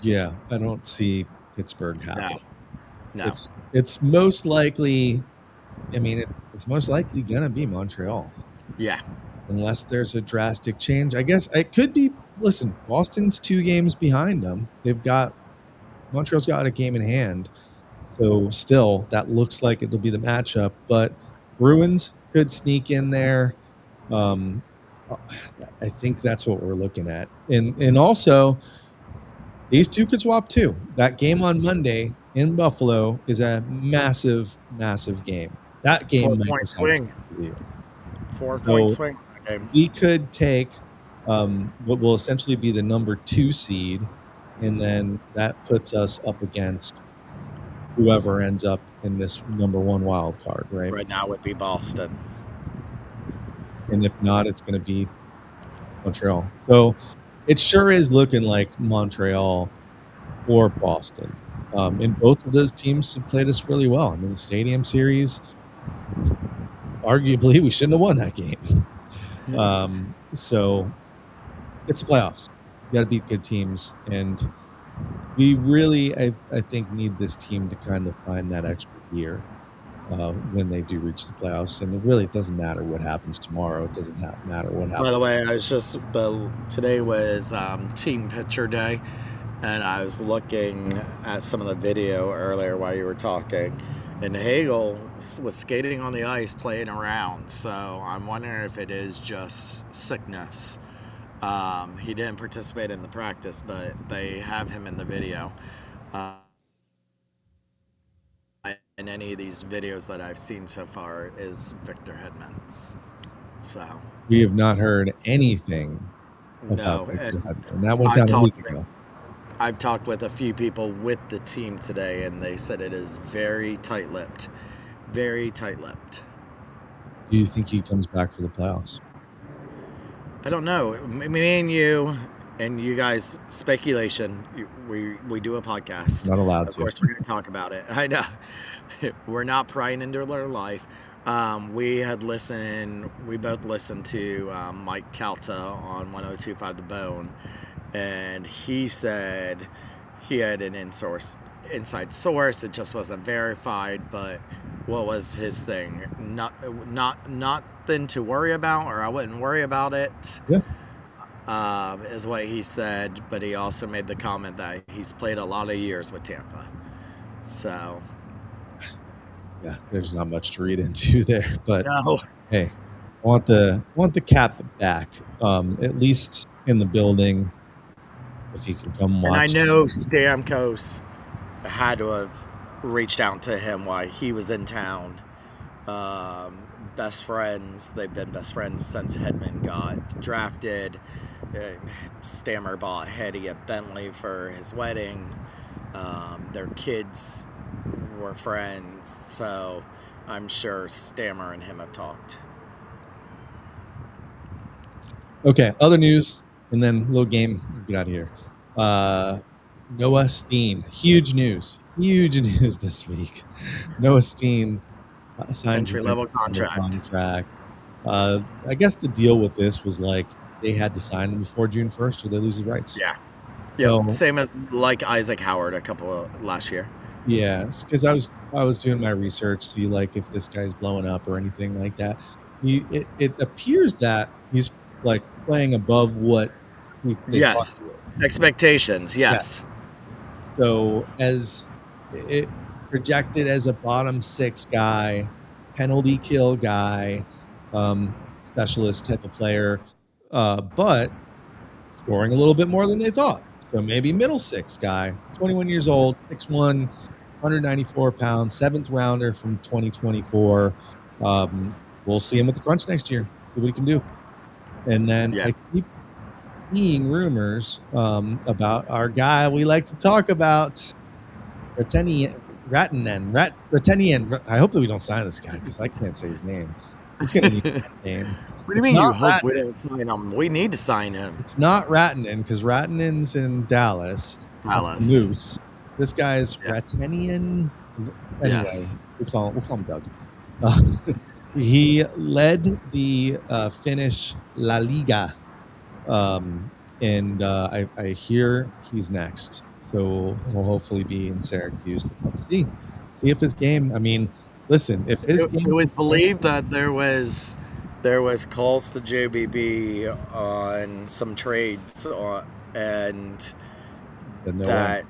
Yeah, I don't see Pittsburgh happening. No. It's most likely. I mean, it's most likely gonna be Montreal. Yeah. Unless there's a drastic change, I guess it could be. Listen, Boston's 2 games behind them. Montreal's got a game in hand, so still that looks like it'll be the matchup. But Bruins could sneak in there. I think that's what we're looking at, and also. These 2 could swap too. That game on Monday in Buffalo is a massive, massive game. That game 4-point swing. 4-point swing. Okay. We could take what will essentially be the number 2 seed, and then that puts us up against whoever ends up in this number 1 wild card, right? Right now it would be Boston. And if not, it's going to be Montreal. So it sure is looking like Montreal or Boston. And both of those teams have played us really well. I mean, the Stadium Series, arguably, we shouldn't have won that game. So it's the playoffs. You got to beat good teams, and we really, I think, need this team to kind of find that extra year when they do reach the playoffs. And it doesn't matter what happens tomorrow. It doesn't matter what happens. By the way, today was team picture day, and I was looking at some of the video earlier while you were talking, and Hagel was skating on the ice playing around. So I'm wondering if it is just sickness. He didn't participate in the practice, but they have him in the video. In any of these videos that I've seen so far is Victor Hedman. So we have not heard anything about Victor Hedman. And that went down a week ago. I've talked with a few people with the team today, and they said it is very tight-lipped. Very tight-lipped. Do you think he comes back for the playoffs? I don't know. Me and you guys, speculation. We do a podcast. Not allowed to. Of course, we're going to talk about it. I know. We're not prying into their life. We both listened to Mike Calta on 102.5 The Bone, and he said he had an inside source. It just wasn't verified, but what was his thing? Nothing to worry about, or I wouldn't worry about it. Yeah. Is what he said, but he also made the comment that he's played a lot of years with Tampa. So yeah, there's not much to read into there, but no. Hey, I want the cap back, at least in the building. If he can come watch. And I know Stamkos had to have reached out to him while he was in town. Best friends. They've been best friends since Hedman got drafted. Stammer bought Hetty a Bentley for his wedding. Their kids were friends, so I'm sure Stammer and him have talked. Okay, other news, and then little game. Get out of here. Noah Steen. Huge news this week. Noah Steen signed entry-level contract. I guess the deal with this was like they had to sign him before June 1st or they lose his rights. Yeah. So, yeah. Same as like Isaac Howard last year. Yeah, because I was doing my research, see like if this guy's blowing up or anything like that. It appears that he's like playing above what they yes. Expectations, yes. Yeah. So as it projected as a bottom six guy, penalty kill guy, specialist type of player, but scoring a little bit more than they thought. So maybe middle six guy, 21 years old, 6'1", 194 pounds, 7th rounder from 2024. We'll see him at the Crunch next year, see what he can do. And then I keep seeing rumors about our guy we like to talk about, Ratenian. I hope that we don't sign this guy because I can't say his name. It's going to be a name. What do you mean you hope we didn't sign him? We need to sign him. It's not Ratinen because Ratinen's in Dallas. That's the Moose. This guy's Ratenian. Anyway, we'll call him Doug. He led the Finnish La Liga, and I hear he's next. So we'll hopefully be in Syracuse. Let's see if his game. I mean, listen, if his game. It was believed that there was calls to JBB on some trades, and that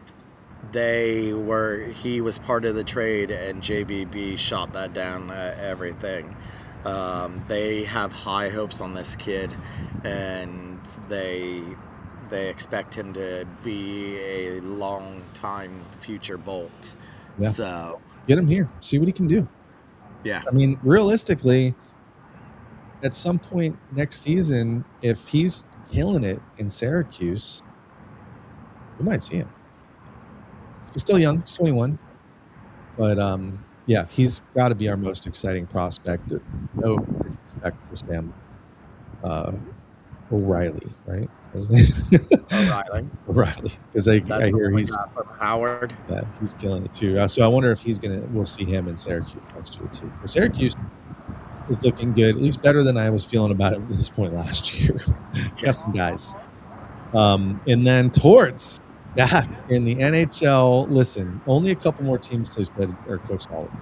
he was part of the trade, and JBB shot that down. Everything. They have high hopes on this kid, and they expect him to be a long-time future Bolt. Yeah. So get him here, see what he can do. Yeah. I mean, realistically, at some point next season, if he's killing it in Syracuse, we might see him. He's still young, he's 21. But yeah, he's got to be our most exciting prospect. No disrespect to Sam O'Reilly, right? O'Reilly, because I hear he's from Howard. Yeah, he's killing it too. So I wonder if we'll see him in Syracuse next year too. For Syracuse is looking good, at least better than I was feeling about it at this point last year. Got some guys. And then Torts back in the NHL. Listen, only a couple more teams to play or coach all of them.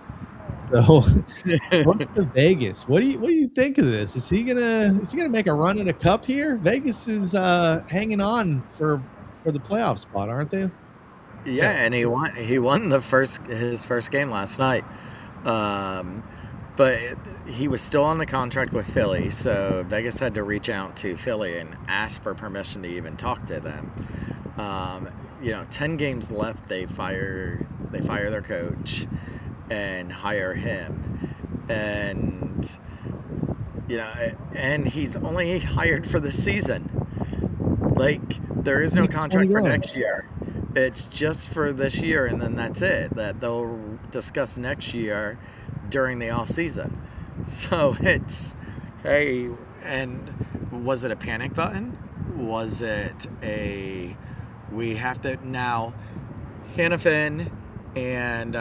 So Torts to Vegas. What do you think of this? Is he gonna make a run at a cup here? Vegas is hanging on for the playoff spot, aren't they? Yeah, and he won his first game last night. But he was still on the contract with Philly, so Vegas had to reach out to Philly and ask for permission to even talk to them. 10 games left, they fire their coach and hire him, and and he's only hired for the season. Like, there is no contract for next year. It's just for this year, and then that's it. That they'll discuss next year during the off season. So it's, hey, and was it a panic button? Was it we have to now? Hannafin and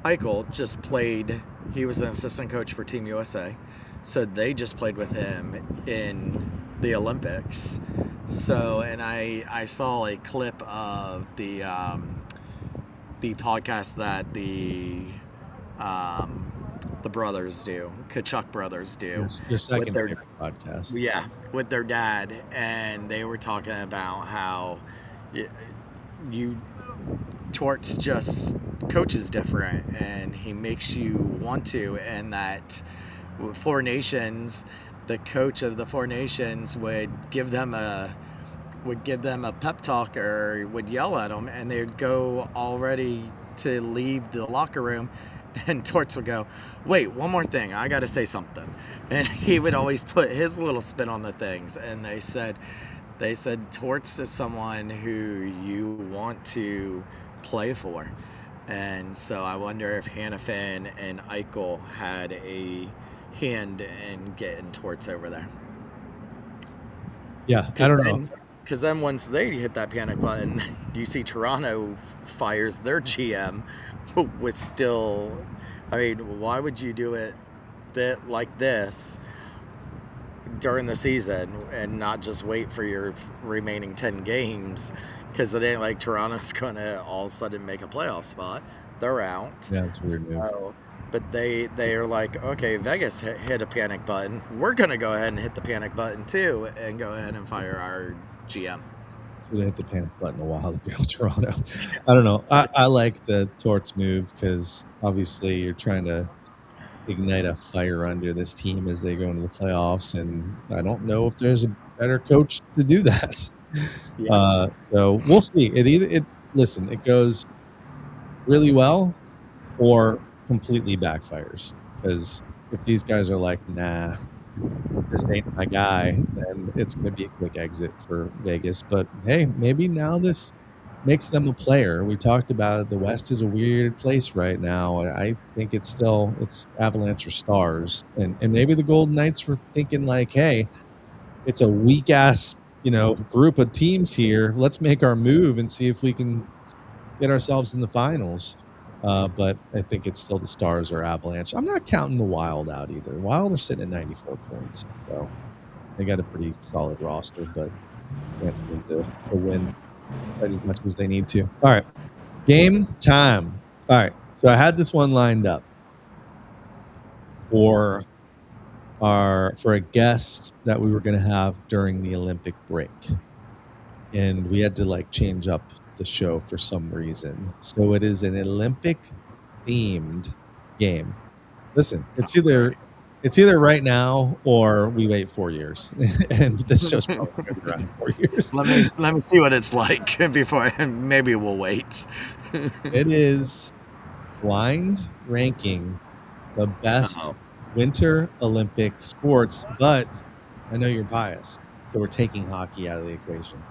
Eichel just played. He was an assistant coach for Team USA, so they just played with him in the Olympics. So, and I saw a clip of the podcast that the brothers do, Kachuk brothers do. Your second favorite podcast. Yeah, with their dad, and they were talking about how Torts just coaches different, and he makes you want to, and that Four Nations, the coach of the Four Nations would give them a pep talk or would yell at them, and they'd go already to leave the locker room, and Torts would go, "Wait, one more thing, I got to say something," and he would always put his little spin on the things. And they said Torts is someone who you want to play for, and so I wonder if Hannafin and Eichel had a hand in getting Torts over there. Yeah, I don't know. Because then once they hit that panic button, you see Toronto fires their GM with still, I mean, why would you do it like this during the season and not just wait for your remaining 10 games? Because it ain't like Toronto's going to all of a sudden make a playoff spot. They're out. Yeah, it's weird move. But they are like, okay, Vegas hit a panic button. We're going to go ahead and hit the panic button too and go ahead and fire our GM. Should have hit the panic button a while ago, Toronto. I don't know. I like the Torts move because obviously you're trying to ignite a fire under this team as they go into the playoffs, and I don't know if there's a better coach to do that. Yeah. So we'll see. It goes really well or completely backfires, because if these guys are like, nah, this ain't my guy, then it's going to be a quick exit for Vegas. But hey, maybe now this makes them a player. We talked about it. The West is a weird place right now. I think it's Avalanche or Stars, and maybe the Golden Knights were thinking like, hey, it's a weak ass group of teams here. Let's make our move and see if we can get ourselves in the finals. But I think it's still the Stars or Avalanche. I'm not counting the Wild out either. The Wild are sitting at 94 points, so they got a pretty solid roster, but can't seem to win quite as much as they need to. All right, game time. All right, so I had this one lined up for a guest that we were going to have during the Olympic break, and we had to change up the show for some reason. So it is an Olympic themed game. Listen, it's either right now or we wait 4 years, and this show's probably going to be around 4 years. Let me see what it's like before maybe we'll wait. It is blind ranking the best Winter Olympic sports, but I know you're biased, so we're taking hockey out of the equation.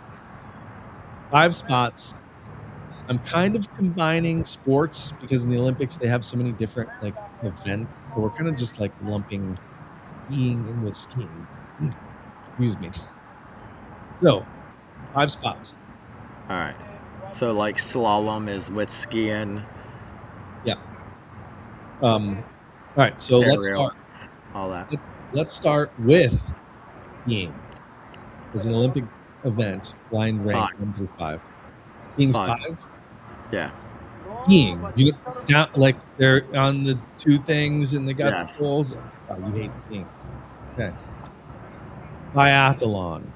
5 spots. I'm kind of combining sports because in the Olympics they have so many different events, so we're kind of just lumping skiing in with skiing. Excuse me. So 5 spots. All right. So slalom is with skiing. Yeah. All right. So let's start. All that. Let's start with skiing. As an Olympic event, blind rank 1 through 5. Skiing's 5. Yeah. Skiing, down like they're on the 2 things and they got the poles. Oh, you hate skiing. Okay. Biathlon.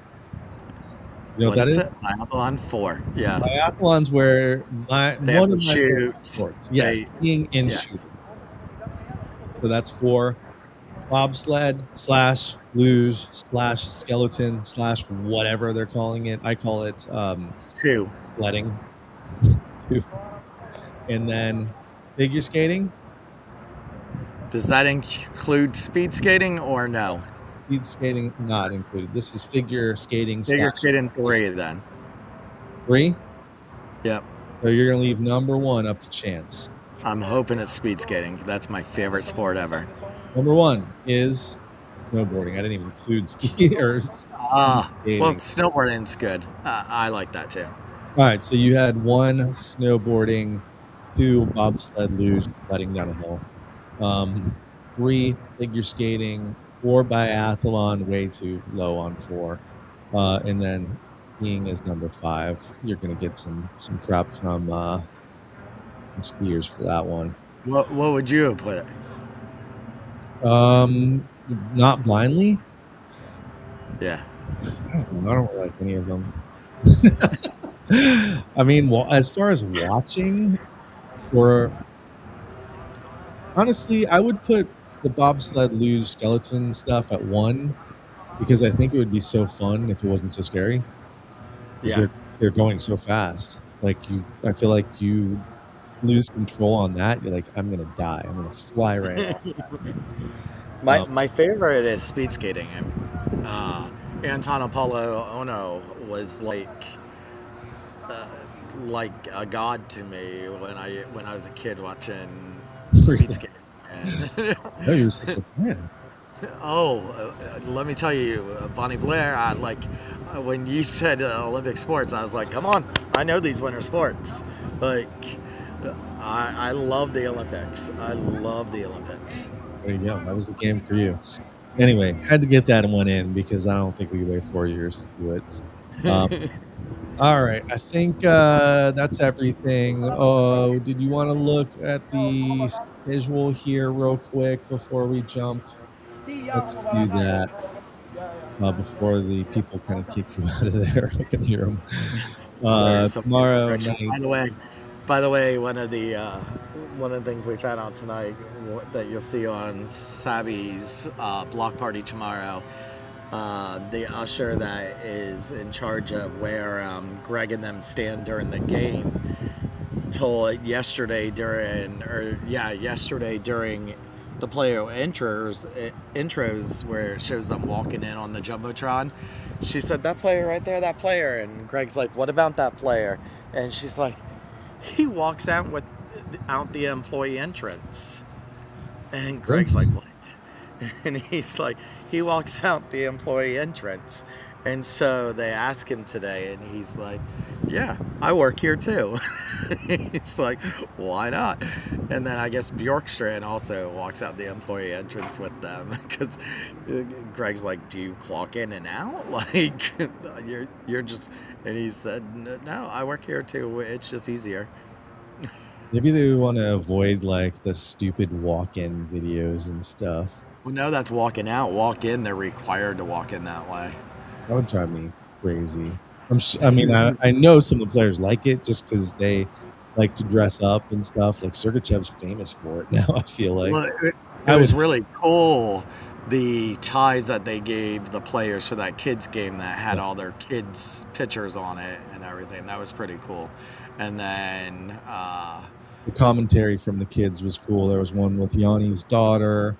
You know what that is? Biathlon 4. Yes. Biathlon's where one of my favorite sports. Yes, skiing and shooting. So that's 4. Bobsled / luge / skeleton / whatever they're calling it. I call it 2. Sledding. 2. And then figure skating. Does that include speed skating or no? Speed skating not included. This is figure skating. Figure skating 3 then. 3? Yep. So you're gonna leave number 1 up to chance. I'm hoping it's speed skating. That's my favorite sport ever. Number 1 is snowboarding. I didn't even include ski or well, snowboarding's good. I like that too. All right, so you had 1 snowboarding, 2 bobsled luge, sledding down a hill, 3 figure skating, 4 biathlon, way too low on 4, and then skiing is number 5. You're gonna get some crap from some skiers for that one. What would you have put it? Not blindly. Yeah. I don't really like any of them. I mean, as far as watching, or honestly, I would put the bobsled luge skeleton stuff at 1 because I think it would be so fun if it wasn't so scary. Yeah, they're going so fast. I feel like you lose control on that. You're like, I'm gonna die. I'm gonna fly right off. My favorite is speed skating. Anton Apollo Ono was like a god to me when I was a kid watching speed skating. No, you're such a fan. Let me tell you, Bonnie Blair. When you said Olympic sports, I was like, come on, I know these winter sports. Like, I love the Olympics. I love the Olympics. There you go. That was the game for you. Anyway, had to get that one in because I don't think we could wait 4 years to do it. All right. I think that's everything. Oh, did you want to look at the schedule here real quick before we jump? Let's do that before the people kind of kick you out of there. I can hear them. Tomorrow night. By the way, one of the things we found out tonight that you'll see on Sabby's block party tomorrow, the usher that is in charge of where Greg and them stand during the game told yesterday during the player intros where it shows them walking in on the Jumbotron. She said, that player right there, that player. And Greg's like, what about that player? And she's like, he walks out the employee entrance. And Greg's like, what? And he's like, he walks out the employee entrance. And so they ask him today, and he's like, yeah, I work here too. He's like, why not? And then I guess Bjorkstrand also walks out the employee entrance with them because Greg's like, do you clock in and out? Like, you're just, and he said, no, I work here too. It's just easier. Maybe they want to avoid like the stupid walk-in videos and stuff. Well, no, that's walking out. Walk in, they're required to walk in that way. That would drive me crazy. I know some of the players like it just because they like to dress up and stuff. Like Sergachev's famous for it now, I feel like. Well, it was really cool, the ties that they gave the players for that kids game that had all their kids' pictures on it and everything. That was pretty cool. And then the commentary from the kids was cool. There was one with Yanni's daughter.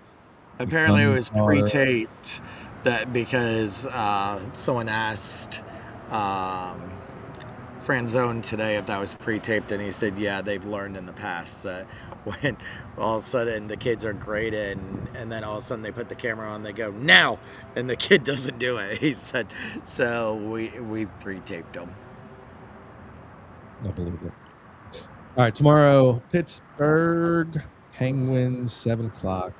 Apparently it was pre-taped that because someone asked Franzone today if that was pre-taped, and he said, yeah, they've learned in the past that when all of a sudden the kids are great and then all of a sudden they put the camera on, they go, now, and the kid doesn't do it. He said, so we pre-taped them. I believe it. All right, tomorrow, Pittsburgh Penguins, 7:00.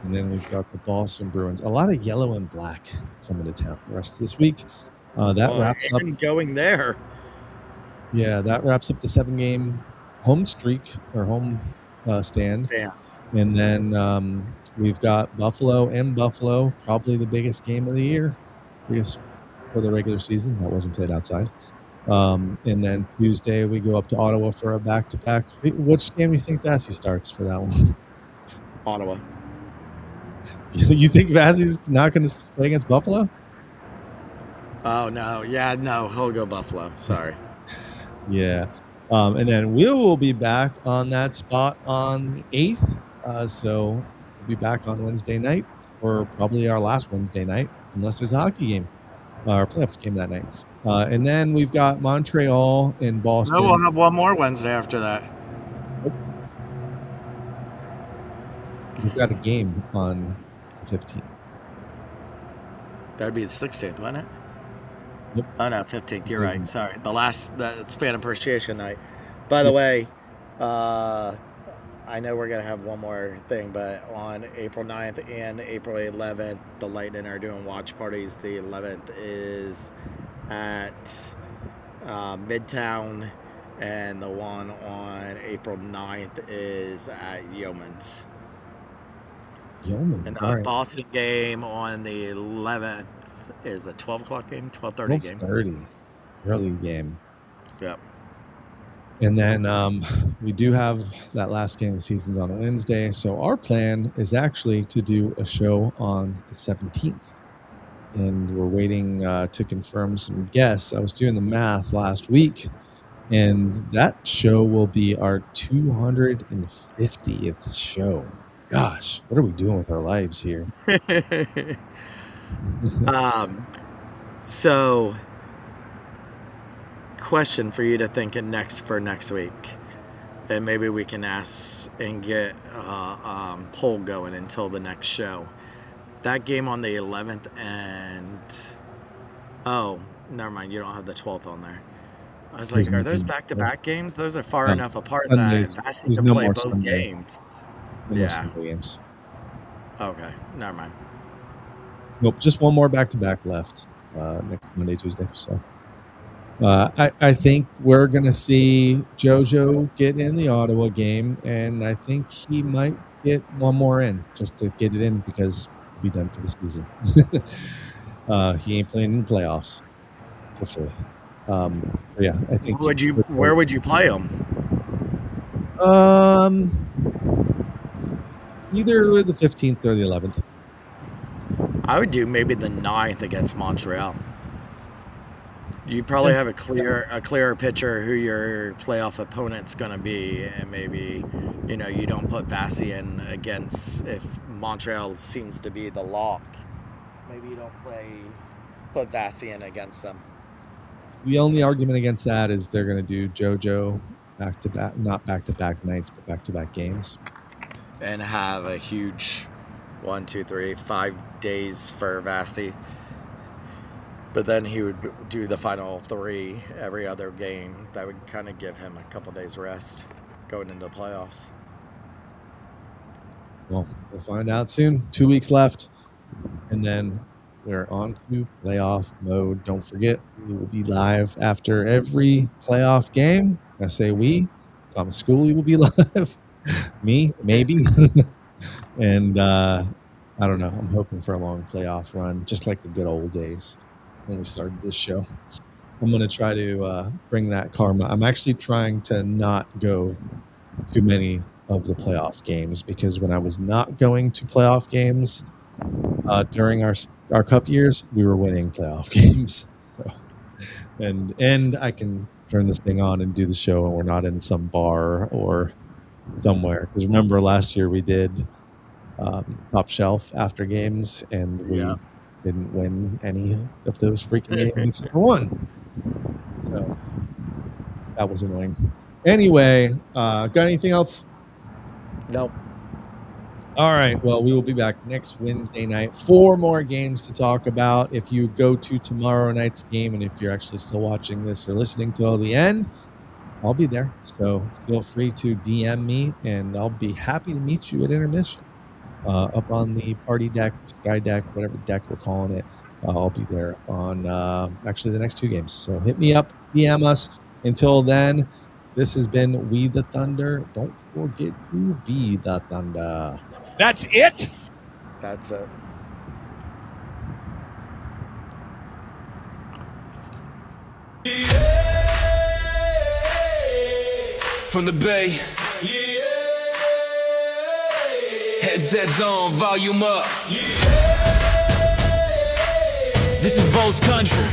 And then we've got the Boston Bruins. A lot of yellow and black coming to town the rest of this week. That wraps up. And going there. Yeah, that wraps up the 7-game home streak or home stand. Yeah. And then we've got Buffalo in Buffalo, probably the biggest game of the year, biggest for the regular season. That wasn't played outside. And then Tuesday we go up to Ottawa for a back-to-back. Which game do you think Vassy starts for that one? Ottawa. You think Vassy's not going to play against Buffalo? Oh, no. Yeah, no. He'll go Buffalo. Sorry. Yeah. And then we will be back on that spot on the 8th. So we'll be back on Wednesday night for probably our last Wednesday night, unless there's a hockey game or playoff game that night. And then we've got Montreal and Boston. No, we'll have one more Wednesday after that. We've got a game on the 15th. That would be the 16th, wouldn't it? Yep. Oh, no, 15th. You're right. Sorry. That's Fan Appreciation Night. By the way, I know we're going to have one more thing, but on April 9th and April 11th, the Lightning are doing watch parties. The 11th is at Midtown, and the one on April 9th is at Yeoman's. Yeoman's, And the Boston game on the 11th is a 12 o'clock game, 12:30 game. 12:30, early game. Yep. And then we do have that last game of the season on a Wednesday. So our plan is actually to do a show on the 17th. And we're waiting to confirm some guests. I was doing the math last week, and that show will be our 250th show. Gosh, what are we doing with our lives here? So, question for you to think of next week, and maybe we can ask and get poll going until the next show. That game on the 11th and never mind, you don't have the 12th on there. I was like, are those back-to-back games? Those are far enough apart that Vassy can play both games. Yeah. Games. Okay, never mind. Nope, just one more back-to-back left next Monday, Tuesday. So I think we're going to see JoJo get in the Ottawa game, and I think he might get one more in just to get it in because he'll be done for the season. He ain't playing in the playoffs, hopefully. So yeah, I think. Where would you play him? Either the 15th or the 11th. I would do maybe the 9th against Montreal. You probably have a clearer picture who your playoff opponent's going to be, and maybe you don't put Vassy in against if Montreal seems to be the lock. Maybe you don't put Vassy in against them. The only argument against that is they're going to do JoJo back-to-back, not back-to-back nights, but back-to-back games. And have a huge 1, 2, 3, 5 days for Vassy. But then he would do the final 3 every other game. That would kind of give him a couple days rest going into the playoffs. Well, we'll find out soon. 2 weeks left. And then we're on to playoff mode. Don't forget, we will be live after every playoff game. I say we. Thomas Schooley will be live. Me, maybe. And I don't know. I'm hoping for a long playoff run, just like the good old days when we started this show. I'm going to try to bring that karma. I'm actually trying to not go too many of the playoff games because when I was not going to playoff games during our cup years, we were winning playoff games. So, and I can turn this thing on and do the show, and we're not in some bar or somewhere. Because remember last year we did Top Shelf after games, and we didn't win any of those freaking games except for one. So that was annoying. Anyway, got anything else? Nope. All right. Well, we will be back next Wednesday night. 4 more games to talk about. If you go to tomorrow night's game, and if you're actually still watching this or listening till the end, I'll be there. So feel free to DM me, and I'll be happy to meet you at intermission up on the party deck, sky deck, whatever deck we're calling it. I'll be there on actually the next 2 games. So hit me up, DM us. Until then, this has been We the Thunder. Don't forget to be the Thunder. That's it? That's it. From the Bay. Headsets on, volume up. This is Bo's country.